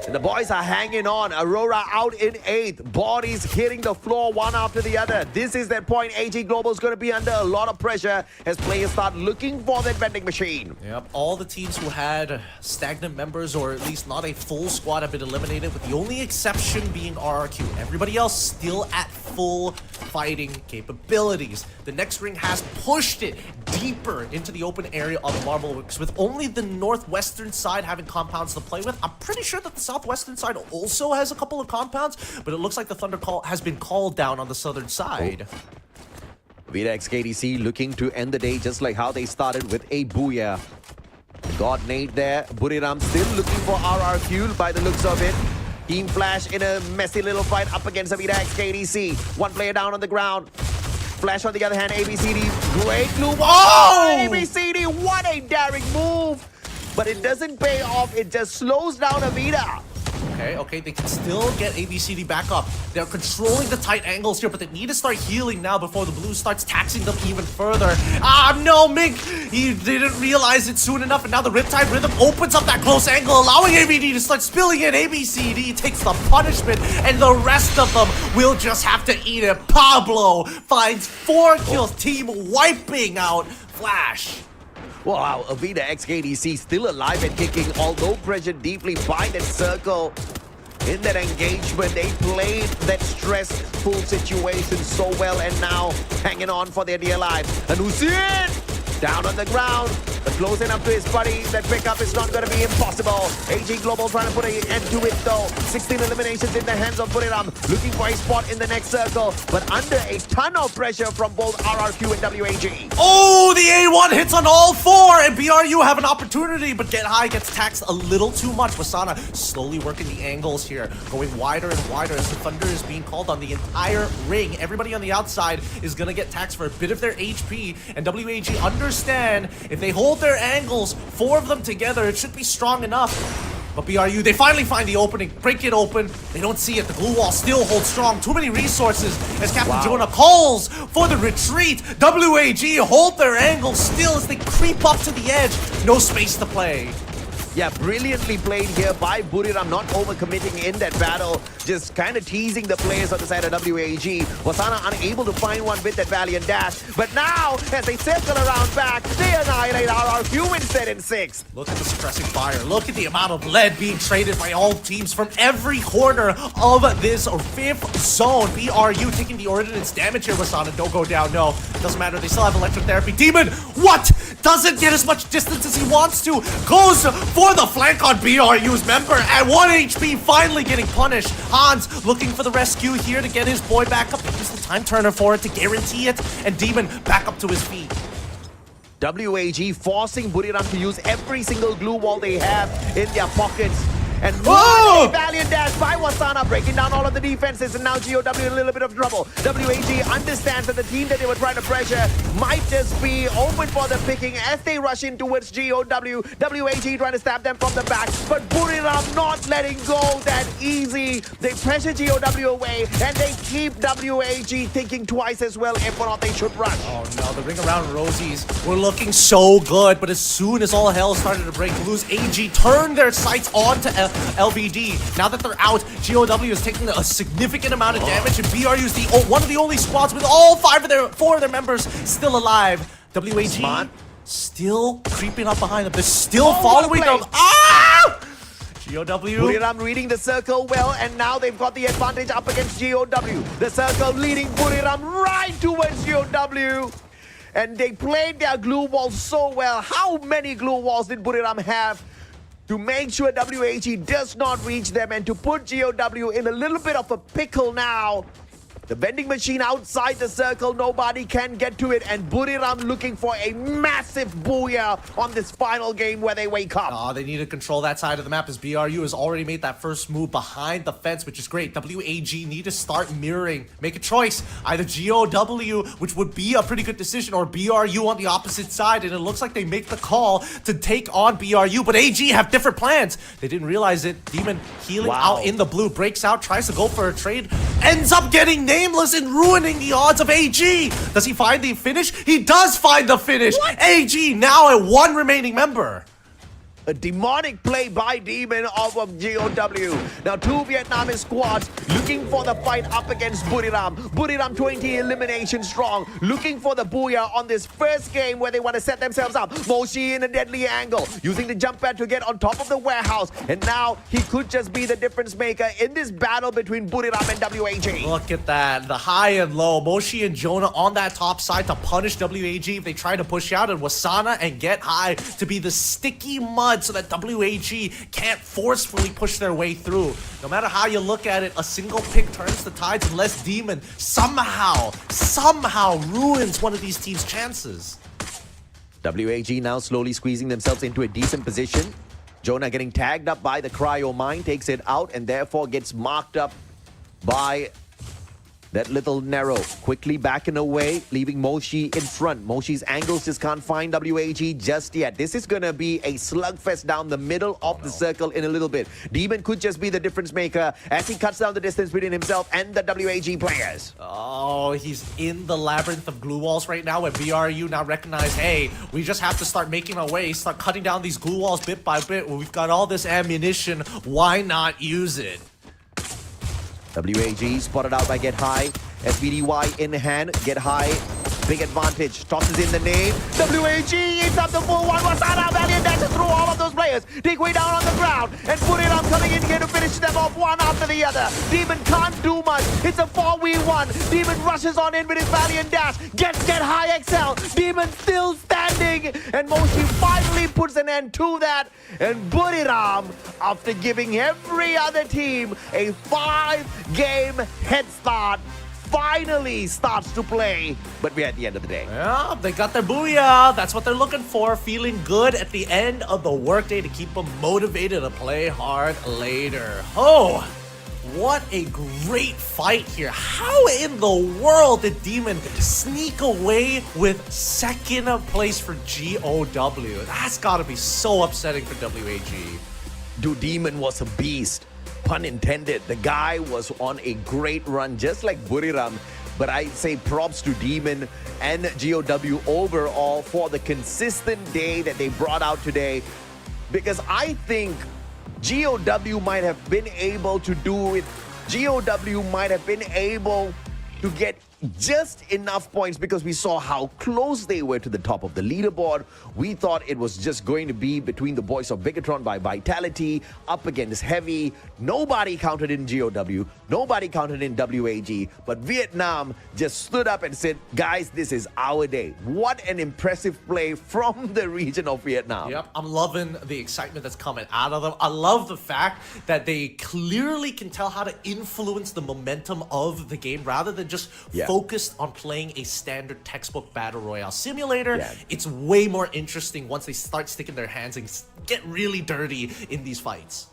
And the boys are hanging on. Aurora out in 8th. Bodies hitting the floor one after the other. This is that point. AG Global is going to be under a lot of pressure as players start looking for that vending machine. Yep, all the teams who had stagnant members or at least not a full squad have been eliminated, with the only exception being RRQ. Everybody else still at full fighting capabilities. The next ring has pushed it deeper into the open area of Marbleworks, with only the northwestern side having compounds to play with. I'm pretty sure that the southwestern side also has a couple of compounds, but it looks like the Thunder Call has been called down on the southern side. VDX KDC looking to end the day just like how they started with a booyah. God Nate there. Buriram still looking for RRQ by the looks of it. Team Flash in a messy little fight up against VDX KDC. One player down on the ground. Flash on the other hand, ABCD. Great move. Oh! ABCD, what a daring move! But it doesn't pay off. It just slows down Avida. Okay, they can still get ABCD back up. They're controlling the tight angles here, but they need to start healing now before the blue starts taxing them even further. Ah, no, Mink! He didn't realize it soon enough, and now the Riptide Rhythm opens up that close angle, allowing ABD to start spilling it. ABCD takes the punishment, and the rest of them will just have to eat it. Pablo finds 4 kills, team wiping out Flash. Wow, Avida XKDC still alive and kicking, although pressured deeply by that circle. In that engagement, they played that stressful situation so well, and now hanging on for their dear lives. And Hussein down on the ground, but close enough to his buddy. That pickup is not going to be impossible. AG Global trying to put an end to it though. 16 eliminations in the hands of Buriram, looking for a spot in the next circle, but under a ton of pressure from both RRQ and WAG. Oh, the A1 hits on all 4, and BRU have an opportunity, but Get High gets taxed a little too much. Wasana slowly working the angles here, going wider and wider as the Thunder is being called on the entire ring. Everybody on the outside is going to get taxed for a bit of their HP, and WAG understand if they hold their angles, 4 of them together, it should be strong enough. But BRU, they finally find the opening, break it open. They don't see it. The glue wall still holds strong. Too many resources as Captain Jonah calls for the retreat. WAG hold their angles still as they creep up to the edge. No space to play. Yeah, brilliantly played here by Buriram, not overcommitting in that battle, just kind of teasing the players on the side of WAG. Wasana unable to find one with that Valiant dash, but now, as they circle around back, they annihilate our humans set in 6th. Look at the suppressing fire. Look at the amount of lead being traded by all teams from every corner of this 5th zone. BRU taking the ordnance damage here. Wasana, don't go down. No, doesn't matter. They still have electric therapy. Demon, what? Doesn't get as much distance as he wants to. Goes for the flank on BRU's member at 1 HP, finally getting punished. Hans looking for the rescue here to get his boy back up. Use the time turner for it to guarantee it. And Demon back up to his feet. WAG forcing Buriram to use every single glue wall they have in their pockets. And Whoa! what a valiant dash by Wasana, breaking down all of the defenses, and now GOW in a little bit of trouble. WAG understands that the team that they were trying to pressure might just be open for the picking as they rush in towards GOW. WAG trying to stab them from the back, but Buriram not letting go that easy. They pressure GOW away, and they keep WAG thinking twice as well if or not they should rush. Oh no, the ring around Rosies were looking so good, but as soon as all hell started to break loose, AG turned their sights onto LVD. Now that they're out, GOW is taking a significant amount of damage, and BRU is one of the only squads with all 4 of their members still alive. WAG Smart. still creeping up behind them. They're still following them. Ah! GOW. Buriram reading the circle well, and now they've got the advantage up against GOW. The circle leading Buriram right towards GOW. And they played their glue walls so well. How many glue walls did Buriram have to make sure WAG does not reach them and to put GOW in a little bit of a pickle now? The vending machine outside the circle, nobody can get to it, and Buriram looking for a massive booyah on this final game where they wake up. Oh, they need to control that side of the map as BRU has already made that first move behind the fence, which is great. WAG need to start mirroring. Make a choice. Either GOW, which would be a pretty good decision, or BRU on the opposite side, and it looks like they make the call to take on BRU, but AG have different plans. They didn't realize it. Demon healing out in the blue, breaks out, tries to go for a trade, ends up getting nameless and ruining the odds of AG. Does he find the finish? He does find the finish. What? AG now at 1 remaining member. A demonic play by Demon off of GOW. Now 2 Vietnamese squads looking for the fight up against Buriram. Buriram 20 elimination strong, looking for the booyah on this first game where they want to set themselves up. Moshi in a deadly angle, using the jump pad to get on top of the warehouse. And now he could just be the difference maker in this battle between Buriram and WAG. Look at that, the high and low. Moshi and Jonah on that top side to punish WAG if they try to push out, and Wasana and Get High to be the sticky mud so that WAG can't forcefully push their way through. No matter how you look at it, a single pick turns the tides unless Demon somehow ruins one of these teams' chances. WAG now slowly squeezing themselves into a decent position. Jonah getting tagged up by the cryo mine, takes it out and therefore gets marked up by that little narrow. Quickly backing away, leaving Moshi in front. Moshi's angles just can't find WAG just yet. This is gonna be a slugfest down the middle of the circle in a little bit. Demon could just be the difference maker as he cuts down the distance between himself and the WAG players. Oh, he's in the labyrinth of glue walls right now, and BRU now recognize, hey, we just have to start making our way, start cutting down these glue walls bit by bit. We've got all this ammunition, why not use it? WAG spotted out by Get High. SBDY in hand. Get High. Big advantage. Tosses in the name. WAG eats up the full one. Wasana Valiant dashes through all of those players. Dig way down on the ground. And Buriram coming in here to finish them off one after the other. Demon can't do much. It's a 4v1. Demon rushes on in with his Valiant dash. Get High XL. Demon still standing. And Moshi finally puts an end to that. And Buriram, after giving every other team a 5-game head start, finally starts to play, but we're at the end of the day. Yeah, they got their booyah. That's what they're looking for. Feeling good at the end of the workday to keep them motivated to play hard later. Oh, what a great fight here. How in the world did Demon sneak away with second place for GOW? That's gotta be so upsetting for WAG. Dude, Demon was a beast. Pun intended. The guy was on a great run, just like Buriram. But I say props to Demon and GOW overall for the consistent day that they brought out today. because I think GOW might have been able to do it. GOW might have been able to get just enough points because we saw how close they were to the top of the leaderboard. We thought it was just going to be between the boys of Bigatron by Vitality up against Heavy. Nobody counted in GOW, nobody counted in WAG, but Vietnam just stood up and said, guys, this is our day. What an impressive play from the region of Vietnam. Yep, I'm loving the excitement that's coming out of them. I love the fact that they clearly can tell how to influence the momentum of the game rather than just focused on playing a standard textbook battle royale simulator. Yeah. It's way more interesting once they start sticking their hands and get really dirty in these fights.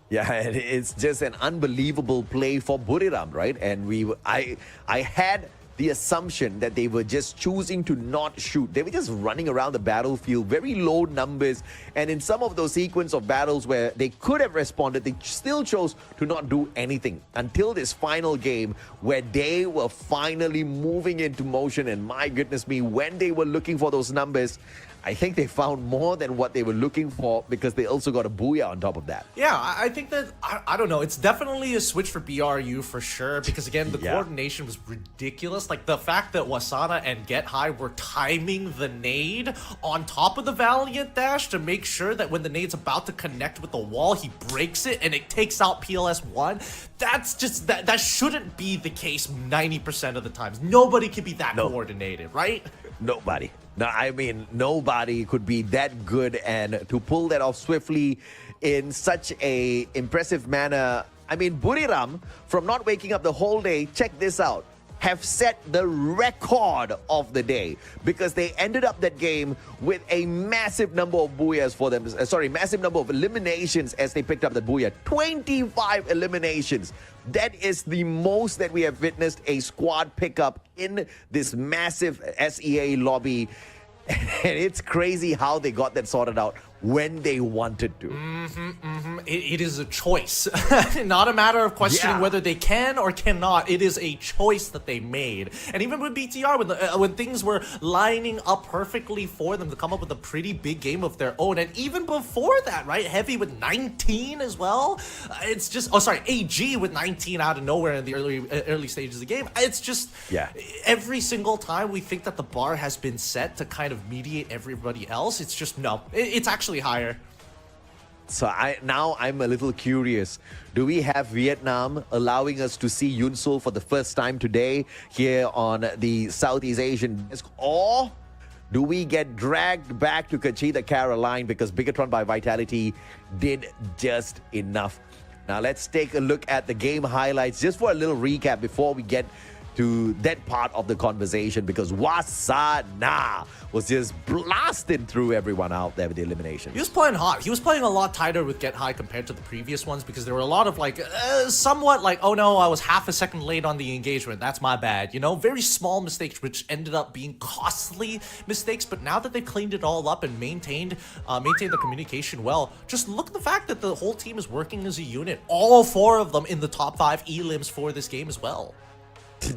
Yeah, and it's just an unbelievable play for Buriram, right? And I had the assumption that they were just choosing to not shoot. They were just running around the battlefield, very low numbers. And in some of those sequence of battles where they could have responded, they still chose to not do anything until this final game where they were finally moving into motion. And my goodness me, when they were looking for those numbers, I think they found more than what they were looking for because they also got a booyah on top of that. Yeah, I think that, I don't know, it's definitely a switch for BRU for sure because again, the coordination was ridiculous. Like the fact that Wasana and Get High were timing the nade on top of the Valiant dash to make sure that when the nade's about to connect with the wall, he breaks it and it takes out PLS1. That's just, that shouldn't be the case 90% of the times. Nobody can be that coordinated, right? Nobody. No, I mean, nobody could be that good, and to pull that off swiftly in such a impressive manner. I mean, Buriram, from not waking up the whole day, check this out, have set the record of the day because they ended up that game with a massive number of booyahs for them. Massive number of eliminations as they picked up the booyah. 25 eliminations. That is the most that we have witnessed a squad pick up in this massive SEA lobby. And it's crazy how they got that sorted out when they wanted to. It is a choice, not a matter of questioning whether they can or cannot. It is a choice that they made. And even with BTR, when things were lining up perfectly for them to come up with a pretty big game of their own, and even before that, right, Heavy with 19 as well. It's just, AG with 19 out of nowhere in the early stages of the game. It's just, every single time we think that the bar has been set to kind of mediate everybody else, it's just, no, it's actually higher. So I'm a little curious. Do we have Vietnam allowing us to see Yunsul for the first time today here on the Southeast Asian desk? Or do we get dragged back to Conchita, Caroline because Bigatron by Vitality did just enough? Now let's take a look at the game highlights just for a little recap before we get to that part of the conversation because Wasana was just blasting through everyone out there with the elimination. He was playing hot. He was playing a lot tighter with Get High compared to the previous ones because there were a lot of somewhat like, oh no, I was half a second late on the engagement. That's my bad. You know, very small mistakes which ended up being costly mistakes. But now that they've cleaned it all up and maintained the communication well, just look at the fact that the whole team is working as a unit. All 4 of them in the top 5 elims for this game as well.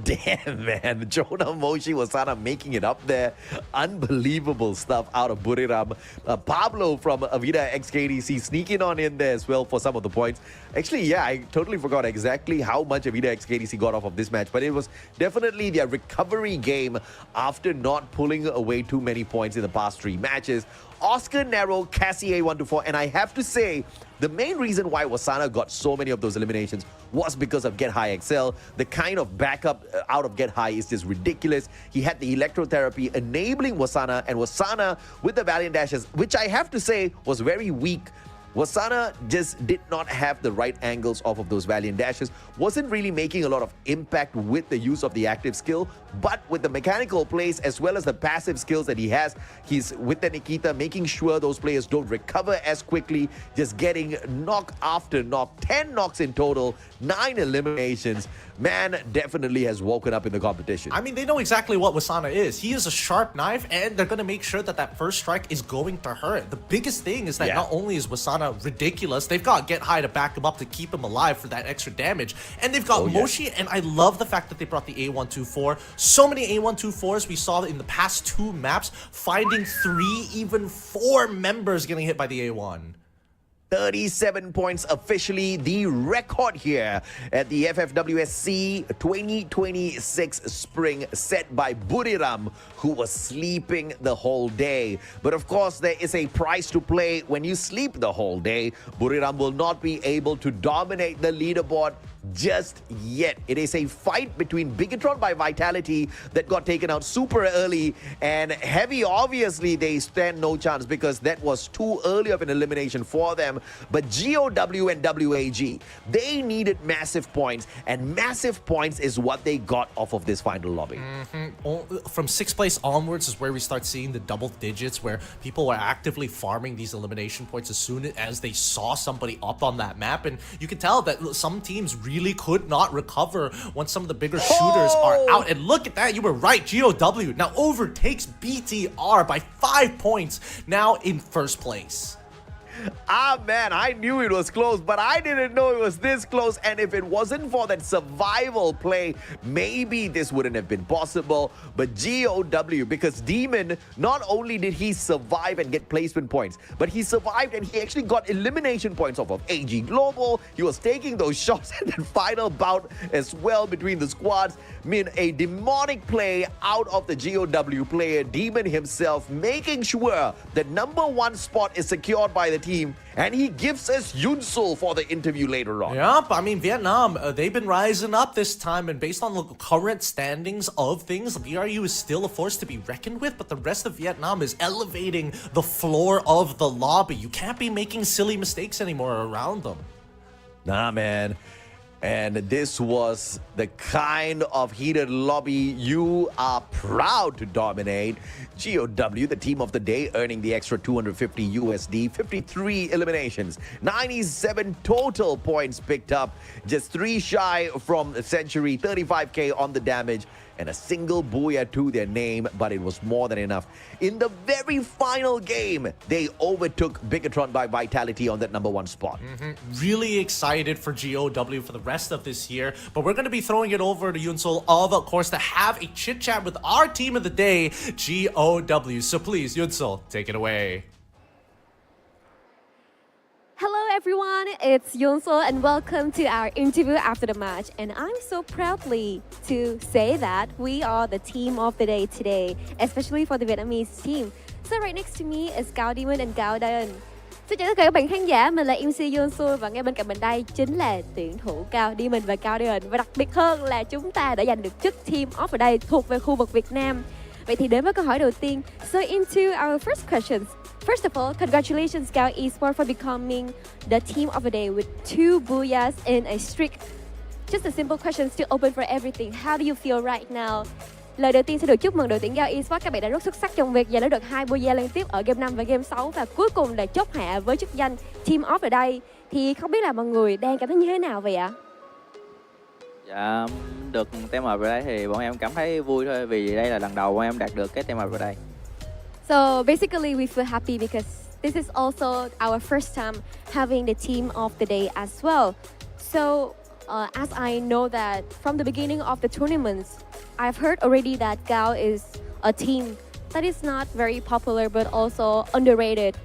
Damn, man. Jonah, Moshi, Wasana making it up there. Unbelievable stuff out of Buriram. Pablo from Avida XKDC sneaking on in there as well for some of the points. Actually, I totally forgot exactly how much Avida XKDC got off of this match, but it was definitely their recovery game after not pulling away too many points in the past 3 matches. Oscar Nero, Cassie A124, and I have to say, the main reason why Wasana got so many of those eliminations was because of Get High XL. The kind of backup out of Get High is just ridiculous. He had the electrotherapy enabling Wasana, and Wasana with the Valiant dashes, which I have to say was very weak. Wasana just did not have the right angles off of those Valiant dashes, wasn't really making a lot of impact with the use of the active skill, but with the mechanical plays as well as the passive skills that he has, he's with the Nikita making sure those players don't recover as quickly, just getting knock after knock, 10 knocks in total, 9 eliminations. Man definitely has woken up in the competition. I mean, they know exactly what Wasana is. He is a sharp knife, and they're going to make sure that that first strike is going to hurt. The biggest thing is that not only is Wasana kind of ridiculous. They've got Get High to back him up to keep him alive for that extra damage. And they've got Moshi, and I love the fact that they brought the A124. So many A124s we saw in the past 2 maps, finding 3, even 4 members getting hit by the A1. 37 points, officially the record here at the FFWSC 2026 Spring, set by Buriram, who was sleeping the whole day. But of course, there is a price to play when you sleep the whole day. Buriram will not be able to dominate the leaderboard just yet. It is a fight between Bigatron by Vitality that got taken out super early, and Heavy, obviously they stand no chance because that was too early of an elimination for them. But GOW and WAG, they needed massive points, and massive points is what they got off of this final lobby. From 6th place onwards is where we start seeing the double digits, where people were actively farming these elimination points as soon as they saw somebody up on that map. And you can tell that some teams really could not recover once some of the bigger shooters are out. And look at that, you were right, GOW now overtakes BTR by 5 points, now in 1st place. Ah man, I knew it was close, but I didn't know it was this close. And if it wasn't for that survival play, maybe this wouldn't have been possible. But GOW, because Demon, not only did he survive and get placement points, but he survived and he actually got elimination points off of AG Global. He was taking those shots in that final bout as well between the squads. I mean, a demonic play out of the GOW player, Demon himself, making sure that #1 spot is secured by the team, and he gives us Yunsul for the interview later on. Yep, I mean, Vietnam, they've been rising up this time, and based on the current standings of things, BRU is still a force to be reckoned with, but the rest of Vietnam is elevating the floor of the lobby. You can't be making silly mistakes anymore around them. Nah, man. And this was the kind of heated lobby you are proud to dominate. GOW, the team of the day, earning the extra 250 USD, 53 eliminations, 97 total points picked up, just 3 shy from the century, 35k on the damage, and a single booyah to their name, but it was more than enough. In the very final game, they overtook Bigatron by Vitality on that #1 spot. Really excited for GOW for the rest of this year, but we're going to be throwing it over to Yunsul, of course, to have a chit-chat with our team of the day, GOW. So please, Yunsul, take it away. Hello everyone, it's Yunsul and welcome to our interview after the match. And I'm so proudly to say that we are the team of the day today, especially for the Vietnamese team. So right next to me is Cao Demon and Cao Dayan. Xin chào tất cả các bạn khán giả, mình là MC Yunsul và ngay bên cạnh mình đây chính là tuyển thủ Cao Demon và Cao Dayan. Và đặc biệt hơn là chúng ta đã giành được chức Team of the Day thuộc về khu vực Việt Nam. Vậy thì đến với câu hỏi đầu tiên. So into our first questions. First of all, congratulations Cao Esports for becoming the team of the day with 2 booyahs in a streak. Just a simple question, still open for everything. How do you feel right now? Lời đầu tiên sẽ được chúc mừng đội tuyển Cao Esports, các bạn đã rất xuất sắc trong việc giành lấy được 2 booyah liên tiếp ở game 5 và game 6 và cuối cùng là chốt hạ với chức danh Team of the Day. Thì không biết là mọi người đang cảm thấy như thế nào vậy ạ? Dạ, được team up vào đây thì bọn em cảm thấy vui thôi, vì đây là lần đầu bọn em đạt được cái team up vào đây. So basically we feel happy because this is also our first time having the team of the day as well. So as I know that from the beginning of the tournaments, I've heard already that Cao is a team that is not very popular but also underrated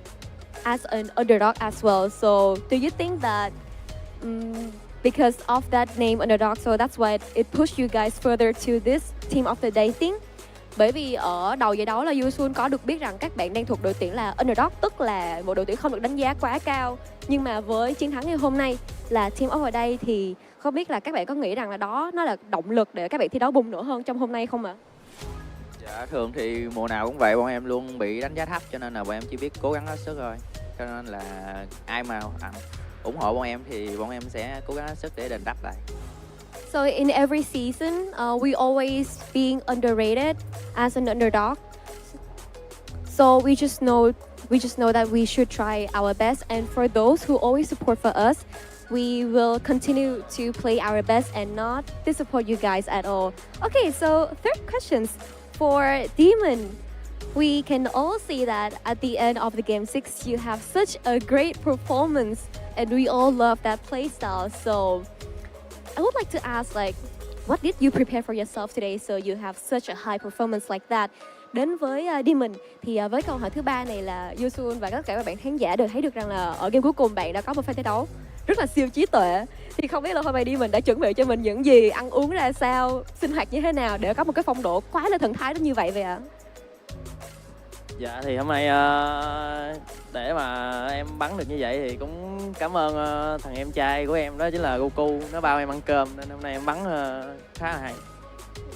as an underdog as well. So do you think that because of that name underdog, so that's why it pushed you guys further to this team of the day thing? Bởi vì ở đầu giải đấu là Yusun có được biết rằng các bạn đang thuộc đội tuyển là underdog, tức là một đội tuyển không được đánh giá quá cao. Nhưng mà với chiến thắng ngày hôm nay là team of the day thì không biết là các bạn có nghĩ rằng là đó nó là động lực để các bạn thi đấu bùng nổ hơn trong hôm nay không ạ? Dạ, thường thì mùa nào cũng vậy, bọn em luôn bị đánh giá thấp, cho nên là bọn em chỉ biết cố gắng hết sức thôi. Cho nên là ai mà ủng hộ bọn em thì bọn em sẽ cố gắng hết sức để đền đáp lại. So in every season, we always being underrated as an underdog. So we just know that we should try our best. And for those who always support for us, we will continue to play our best and not disappoint you guys at all. Okay, so third questions for Demon. we can all see that at the end of the game 6, you have such a great performance, and we all love that playstyle. So I would like to ask, like, what did you prepare for yourself today so you have such a high performance like that? Đến với Demon thì với câu hỏi thứ ba này là Yusun và tất cả các bạn khán giả đều thấy được rằng là ở game cuối cùng bạn đã có một pha thi đấu rất là siêu trí tuệ. Thì không biết là hôm nay Demon đã chuẩn bị cho mình những gì, ăn uống ra sao, sinh hoạt như thế nào để có một cái phong độ quá là thần thái đến như vậy vậy ạ? Dạ thì hôm nay để mà em bắn được như vậy thì cũng cảm ơn thằng em trai của em, đó chính là Goku, nó bao em ăn cơm nên hôm nay em bắn khá là hay.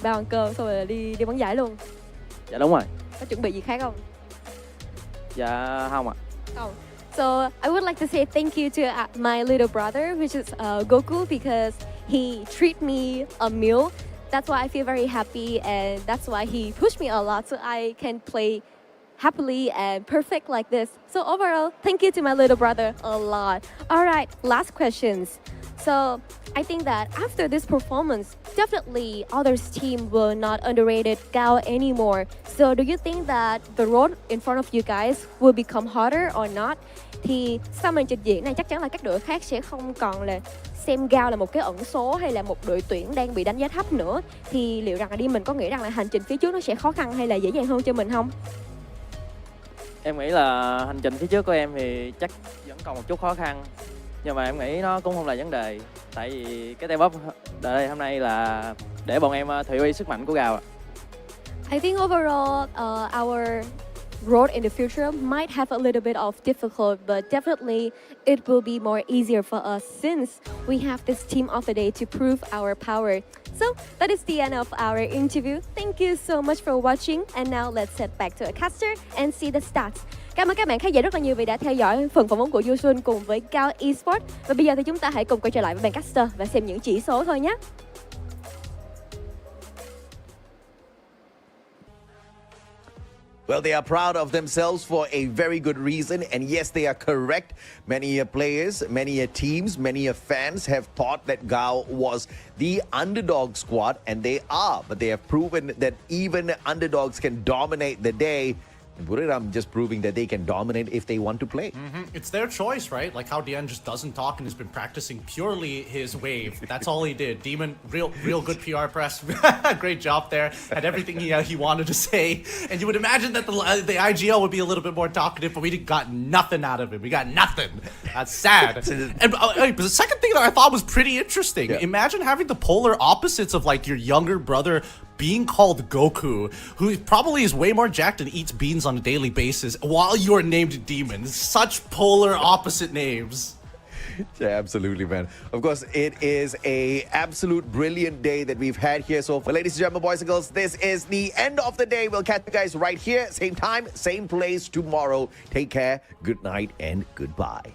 Bao ăn cơm xong rồi đi bắn giải luôn. Dạ đúng rồi. Có chuẩn bị gì khác không? Dạ không ạ. Không. So I would like to say thank you to my little brother, which is Goku, because he treat me a meal. That's why I feel very happy, and that's why he pushed me a lot so I can play happily and perfect like this. So overall, thank you to my little brother a lot. All right, last questions. So I think that after this performance, definitely others team will not underrated Gao anymore. So do you think that the road in front of you guys will become harder or not? Thì sau màn trình diễn này chắc chắn là các đội khác sẽ không còn là xem Gao là một cái ẩn số hay là một đội tuyển đang bị đánh giá thấp nữa. Thì liệu rằng là mình có nghĩ rằng là hành trình phía trước nó sẽ khó khăn hay là dễ dàng hơn cho mình không? Em nghĩ là hành trình phía trước của em thì chắc vẫn còn một chút khó khăn, nhưng mà em nghĩ nó cũng không là vấn đề, tại vì cái team up đây hôm nay là để bọn em thị uy sức mạnh của Gào ạ. I think overall, our road in the future might have a little bit of difficult, but definitely it will be more easier for us since we have this team of the day to prove our power. So that is the end of our interview. Thank you so much for watching, and now let's head back to a caster and see the stats. Cảm ơn các bạn khán giả rất là nhiều vì đã theo dõi phần phỏng vấn của Yusun cùng với Gao Esports. Và bây giờ thì chúng ta hãy cùng quay trở lại với bàn caster và xem những chỉ số thôi nhé. Well, they are proud of themselves for a very good reason. And yes, they are correct. Many players, many teams, many fans have thought that Gao was the underdog squad, and they are. But they have proven that even underdogs can dominate the day. And Buriram just proving that they can dominate if they want to play. It's their choice, right? Like how Dian just doesn't talk and has been practicing purely his wave. That's all he did. Demon, real good PR press. Great job there. Had everything he wanted to say. And you would imagine that the IGL would be a little bit more talkative, but we got nothing out of it. We got nothing. That's sad. And but the second thing that I thought was pretty interesting. Yeah. Imagine having the polar opposites of like your younger brother being called Goku, who probably is way more jacked and eats beans on a daily basis, while you're named Demon. Such polar opposite names. Yeah, absolutely, man. Of course, it is a absolute brilliant day that we've had here. So, ladies and gentlemen, boys and girls, this is the end of the day. We'll catch you guys right here, same time, same place tomorrow. Take care, good night, and goodbye.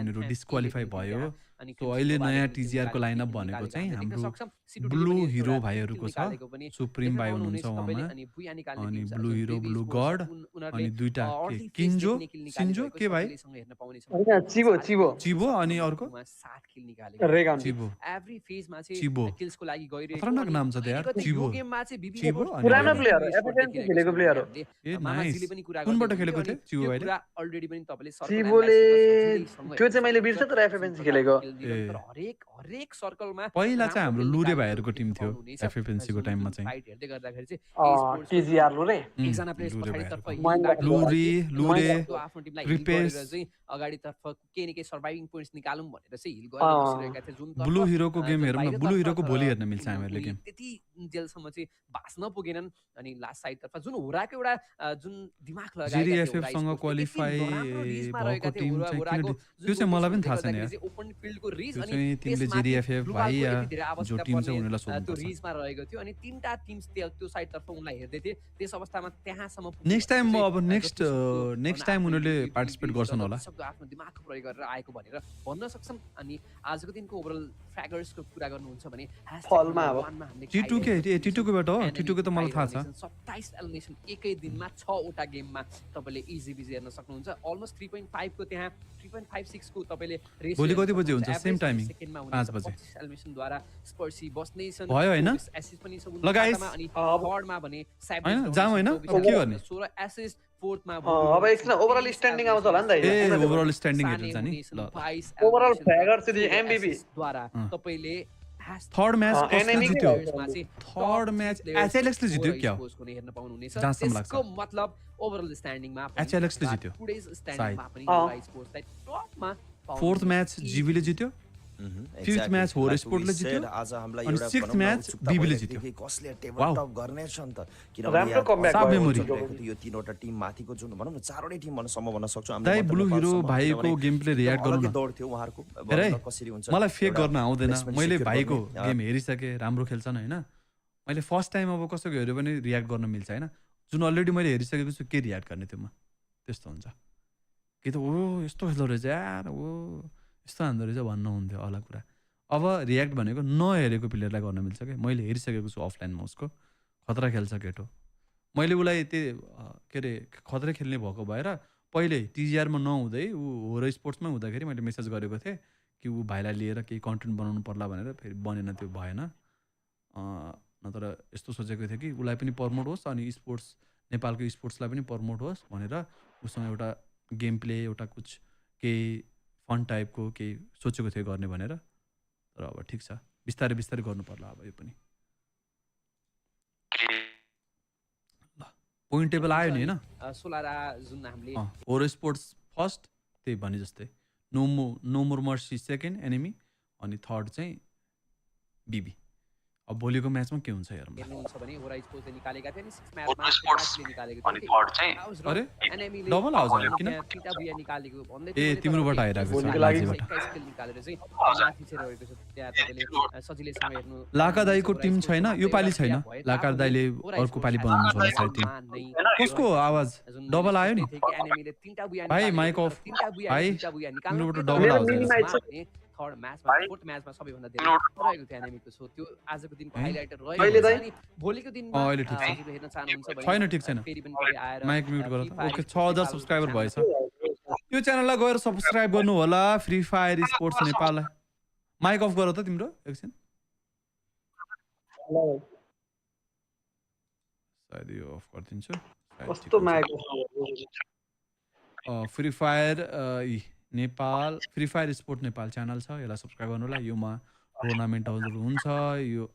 उनीहरू disqualify भयो अनि सो अहिले नयाँ TGR को lineup भनेको चाहिँ हाम्रो blue हिरो भाइहरूको छ सुप्रिम भाइ हुनुहुन्छ उहाँमा अनि ब्लू हिरो ब्लू गड अनि दुईटा के किन्जो सिन्जो के भाइ होइन चिबो चिबो चिबो अनि अर्को 7 किल निकालेको रेगाउन्टी चिबो एभ्री फेजमा चाहिँ चिबो किल्सको लागि गइरहेको खतरनाक नाम छ त यार चिबो गेममा चाहिँ बिबी चिबो अनि पुरानो अर्को। प्लेयर हो एफएफएन खेलेको प्लेयर हो ए मामाजीले नाइस पनि कुरा कुनबाट गर्दै खेलेको हुनुहुन्थ्यो थियो चिबो अनि भाइले त्यो कुरा अलरेडी पनि तपाईँले सर्कल चिबोले एनालाइसिस त्यो चाहिँ मैले बिर्सेँ तर एफएफएन खेलेको तर हरेक सर्कलमा पहिला चाहिँ हाम्रो राम्रो लुरे खेल्ने भाइहरूको टिम थियो पाउनुहुनेछ। FFNC को टाइममा चाहिँ फाइट हेर्दै गर्दाखेरि चाहिँ टिजिआर लो रे एकजना प्लेयर्स लुरे पछाडितर्फ भाइहरूको। हिल बाटो लुरी लुरे त्यो आफ्नो टिमलाई हिल रिपेस। गरेर चाहिँ अगाडितर्फ केही न केही सर्भाइभिङ पोइन्ट्स निकालौँ भनेर चाहिँ हिल गरेर अँ। बसिरहेका थिए जुन ब्लू हिरोको गेम जुन हेरौँ न बाहिरतर्फ ब्लू हिरोको भोलि तर हेर्न मिल्छ हामीहरूले गेम त्यति जेलसम्म चाहिँ भाँच्न पुगेनन् अनि लास्ट साइडतर्फ जुन हुराको एउटा जुन दिमाग GDFF सँग क्वालिफाई भएको टिम चाहिँ किन त्यो चाहिँ मलाई पनि थाहा छैन यार ओपन फिल्डको रिज त्यो अनि चाहिँ तिमीले GDFF भाइ या जो टिम छ उनीहरूलाई त्यो सोध्नुपर्छ रिजमा रहेको थियो अनि तीनटा टिम्स त्यो साइडतर्फ उनलाई हेर्दै थिए त्यस अवस्थामा त्यहाँसम्म नेक्स्ट टाइम म अब नेक्स्ट टाइम उनीहरूले पार्टिसिपेट गर्छन् होला सक्दो आफ्नो दिमागको प्रयोग गरेर आएको भनेर भन्न सक्छौँ अनि आजको दिनको ओभरअल फ्र्यागर्सको कुरा गर्नुहुन्छ भने फलमा अब। T2 के T2 को बाट हो T2 को त मलाई थाहा छ 27 एलिमिनेसन एकै दिनमा 6 वटा गेममा तपाईले इजी बिजी हेर्न सक्नुहुन्छ अलमोस्ट 3.5 को त्यहाँ 3.56 को तपाईले रेस भोलि कति बजे हुन्छ? Same timing, 5 बजे। एलिमिनेसन द्वारा स्पर्सी बस्नै छन् भयो हैन? एसिस्ट पनि छ ल guys। अनि थर्डमा भने हैन, जाम हैन? अब के गर्ने? 16 एसिस्ट फोर्थमा अब एकछिन ओभरअल स्ट्यान्डिङ आउँछ होला नि त ए ओभरअल स्ट्यान्डिङ हेर्नु जाने ल ओभरअल फ्र्यागर चाहिँ एमबीबी द्वारा तपाईले थर्ड म्याच कसले enemy जित्यो चाहिँ थर्ड म्याच एचएलएक्स ले जित्यो क्या हो हेर्न पाउनुहुनेछ जहाँसम्म लाग्छ। त्यसको मतलब ओभरअल स्ट्यान्डिङमा HLX ले जित्यो। स्ट्यान्डिङमा पनि अँ। युआई स्पोर्ट्सलाई टपमा फोर्थ म्याच जीबीले जित्यो फिफ्थ म्याच होर स्पोर्टले जित्यो आज हामीलाई अनि एउटा सिक्स्थ भनौँ न म्याच उत्सुकता बीबीले भइरहेको जित्यो थियो कि कसले टेबल वाउ। टप गर्नेछ नि त राम्रो किनभने यहाँ comeback साफ भयो। मेमोरी। चलिरहेको थियो यो तीनवटा टिम माथिको जुन भनौँ न चारवटै टिम भन्नसम्म भन्न सक्छौँ हामीले दाइ मतलब ब्लू हिरो नेपालसम्म भाइको किनभने गेम प्ले रियाक्ट गर्नु अलग्गै न दौड थियो उहाँहरूको हेर है, भनौँ न कसरी हुन्छ मलाई फेक एउटा गर्न आउँदैन placement मैले secure भाइको गर्ने, गेम हेरिसकेँ राम्रो खेल्छन् होइन मैले फर्स्ट टाइम अब कसैको हेऱ्यो भने रियाक्ट गर्न मिल्छ होइन जुन अलरेडी मैले हेरिसकेको छु के रियाक्ट गर्ने त्योमा त्यस्तो हुन्छ कि त ओ यस्तो खेल्दो रहेछ यार ओ यस्तो हान्दो रहेछ भन्नुहुन्थ्यो अलग कुरा अब रियाक्ट भनेको नहेरेको प्लेयरलाई गर्न मिल्छ क्या मैले हेरिसकेको छु अफलाइनमा उसको खतरा खेल्छ केटो मैले उसलाई के अरे खतरा खेल्ने भएको भएर पहिले टिजिआरमा नहुँदै ऊ होर स्पोर्ट्समा हुँदाखेरि मैले मेसेज गरेको थिएँ कि ऊ भाइलाई लिएर केही कन्टेन्ट बनाउनु पर्ला भनेर फेरि बनेन त्यो भएन नत्र यस्तो सोचेको थिएँ कि उसलाई पनि प्रमोट होस् अनि स्पोर्ट्स नेपालको स्पोर्ट्सलाई पनि प्रमोट होस् भनेर उसँग एउटा गेम प्ले एउटा कुछ केही फन टाइपको केही सोचेको थिएँ गर्ने भनेर तर अब ठिक छ बिस्तारै बिस्तारै गर्नु पर्ला अब यो पनि ल पोइन्ट टेबल आयो नि होइन सोलारा जुन हामीले होर स्पोर्ट्स फर्स्ट त्यही भने जस्तै नो मोर मर्सी सेकेन्ड एनिमी अनि थर्ड चाहिँ बिबी अब भोलिको म्याचमा के हुन्छ हेरौँ हेर्नुहुन्छ भने होरा स्पोर्ट्सले निकालेका थिए नि 6 म्याचमा स्पोर्ट्सले निकालेको थियो अरे एनिमीले डबल आवाज आयो किन तीनटा बुया निकालेको भन्दै ए तिम्रोबाट आइरहेको छ भोलिको लागि मान्छेबाट 21 किल निकालेर चाहिँ माथि चाहिँ रहेको छ त्यहाँ तपाईले सजिलैसँग हेर्नु लाका दाईको टिम छैन यो पालि छैन लाका दाईले अर्को पालि बनाउनु छ सायद टिम कसको आवाज डबल आयो नि एनिमीले तीनटा बुया भाइ माइक अफ भाइ तिम्रोबाट डबल आवाज आयो थर्ड म्याचमा फोर्थ म्याचमा सबैभन्दा धेरै रहेको थियो एनिमीको सो त्यो आजको दिनको हाइलाइटर अहिले रहेको दाइ? छ अनि भोलिको दिनमा अहिले ठिक छ। हजुरले हेर्न चाहनुहुन्छ भने छैन ठिक छैन फेरि पनि तपाईँ आएर माइक म्युट गर Free Fire ओके 6000 सब्स्क्राइबर भएछ यो च्यानललाई गएर सब्स्क्राइब गर्नु होला free fire sports Nepal mic off गर त तिम्रो एकछिन सायद यो अफ गरिदिन्छु सायद ठिक कस्तो हुन्छ। माया Free Fire Nepal Free Fire sport Nepal channel छ यसलाई सब्स्क्राइब गर्नु होला योमा टुर्नामेन्टहरू हुन्छ यो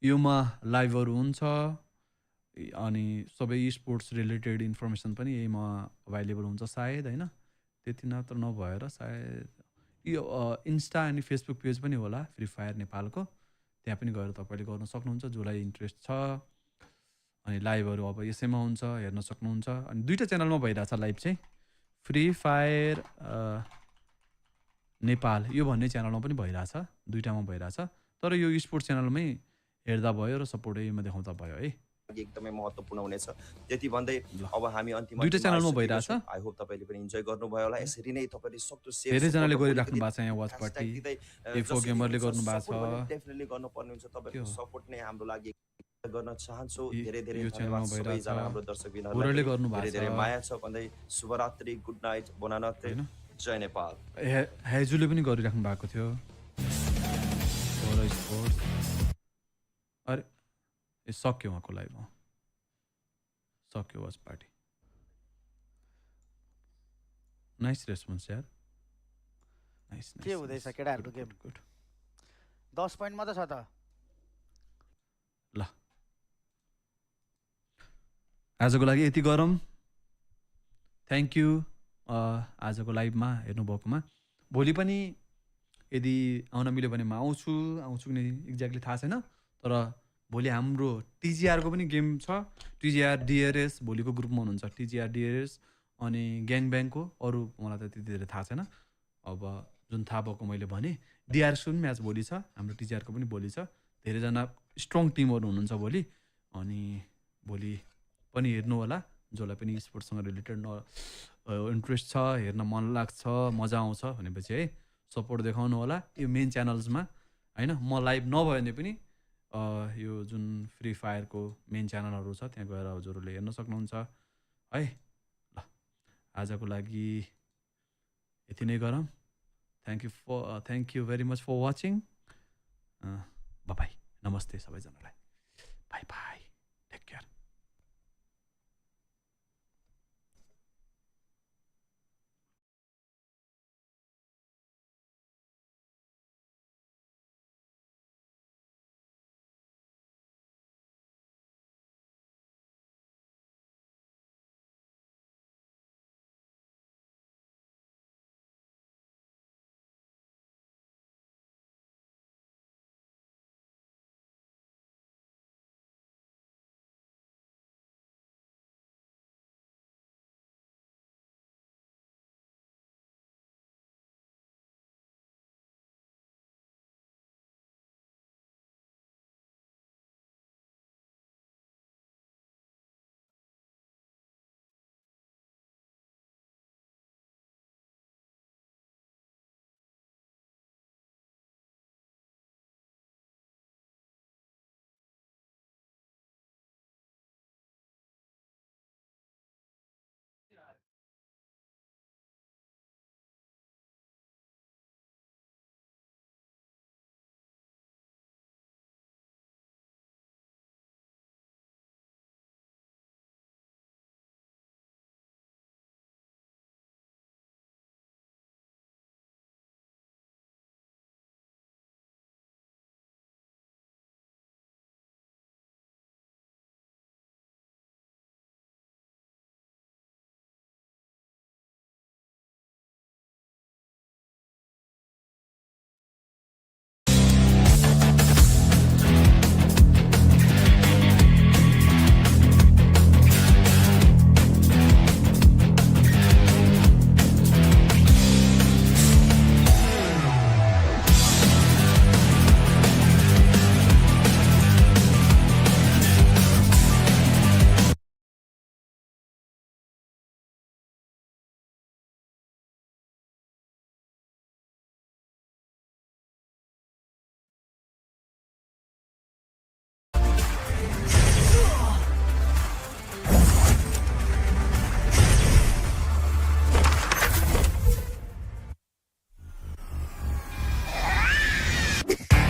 योमा लाइभहरू हुन्छ अनि सबै स्पोर्ट्स रिलेटेड इन्फर्मेसन पनि यहीमा अभाइलेबल हुन्छ सायद होइन त्यति मात्र नभएर सायद यो इन्स्टा अनि फेसबुक पेज पनि होला फ्री फायर नेपालको त्यहाँ पनि गएर तपाईँले गर्न सक्नुहुन्छ जसलाई इन्ट्रेस्ट छ अनि लाइभहरू अब यसैमा हुन्छ हेर्न सक्नुहुन्छ अनि दुईवटा च्यानलमा भइरहेछ लाइभ चाहिँ फ्री फायर नेपाल यो भन्ने च्यानलमा पनि भइरहेछ दुईवटामा भइरहेछ तर यो स्पोर्ट्स च्यानलमै हेर्दा भयो र सपोर्ट यहीमा देखाउँदा भयो है एकदमै महत्त्वपूर्ण हुनेछ त्यति भन्दै अब हामी अन्तिम दुईटा च्यानलमा भइरहेछ आई होप तपाईले पनि इन्जोय गर्नुभयो होला यसरी नै तपाईले सक्दो सेभ धेरैजनाले गरिराख्नु भएको छ यहाँ वाच पार्टी F4 गेमरले गर्नु भएको छ डेफिनेटली गर्नुपर्ने हुन्छ तपाईको सपोर्ट नै हाम्रो लागि गर्न चाहन्छु धेरै धेरै यो च्यानलमा धन्यवाद भइरहेछ सबैजना हाम्रो दर्शक गुरुले गर्नु धेरै भएको धेरै छ माया छ भन्दै शुभरात्रि गुड नाइट बोनानते जय नेपाल हेजुले पनि गरिराख्नु भएको थियो अरे ए सक्यो उहाँको लाइभ सक्यो वाच पार्टी नाइस रेस्पोन्स यार नाइस के हुँदैछ केटाहरूको गेम गुड 10 पोइन्ट मात्र छ त ल आजको लागि यति गरौँ थ्याङ्क यू आजको लाइभमा हेर्नुभएकोमा भोलि पनि यदि आउन मिल्यो भने म आउँछु कि नि एक्ज्याक्टली थाहा छैन तर भोलि हाम्रो टिजिआरको पनि गेम छ टिजिआर डिआरएस भोलिको ग्रुपमा हुनुहुन्छ टिजिआर डिआरएस अनि ग्याङ ब्याङको अरू मलाई त त्यति धेरै थाहा छैन अब जुन थाहा भएको मैले भने डिआरएसको पनि म्याच भोलि छ हाम्रो टिजिआरको पनि भोलि छ धेरैजना स्ट्रङ टिमहरू हुनुहुन्छ भोलि अनि भोलि पनि हेर्नु होला जसलाई पनि स्पोर्ट्ससँग रिलेटेड इन्ट्रेस्ट छ हेर्न मन लाग्छ मजा आउँछ भनेपछि है सपोर्ट देखाउनु होला यो मेन च्यानल्समा होइन म लाइभ नभए भने पनि यो जुन फ्री फायरको मेन च्यानलहरू छ त्यहाँ गएर हजुरहरूले हेर्न सक्नुहुन्छ है ल आजको लागि यति नै गरौँ thank you very much for watching bye नमस्ते सबैजनालाई bye bye take care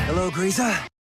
Hello, Greaser.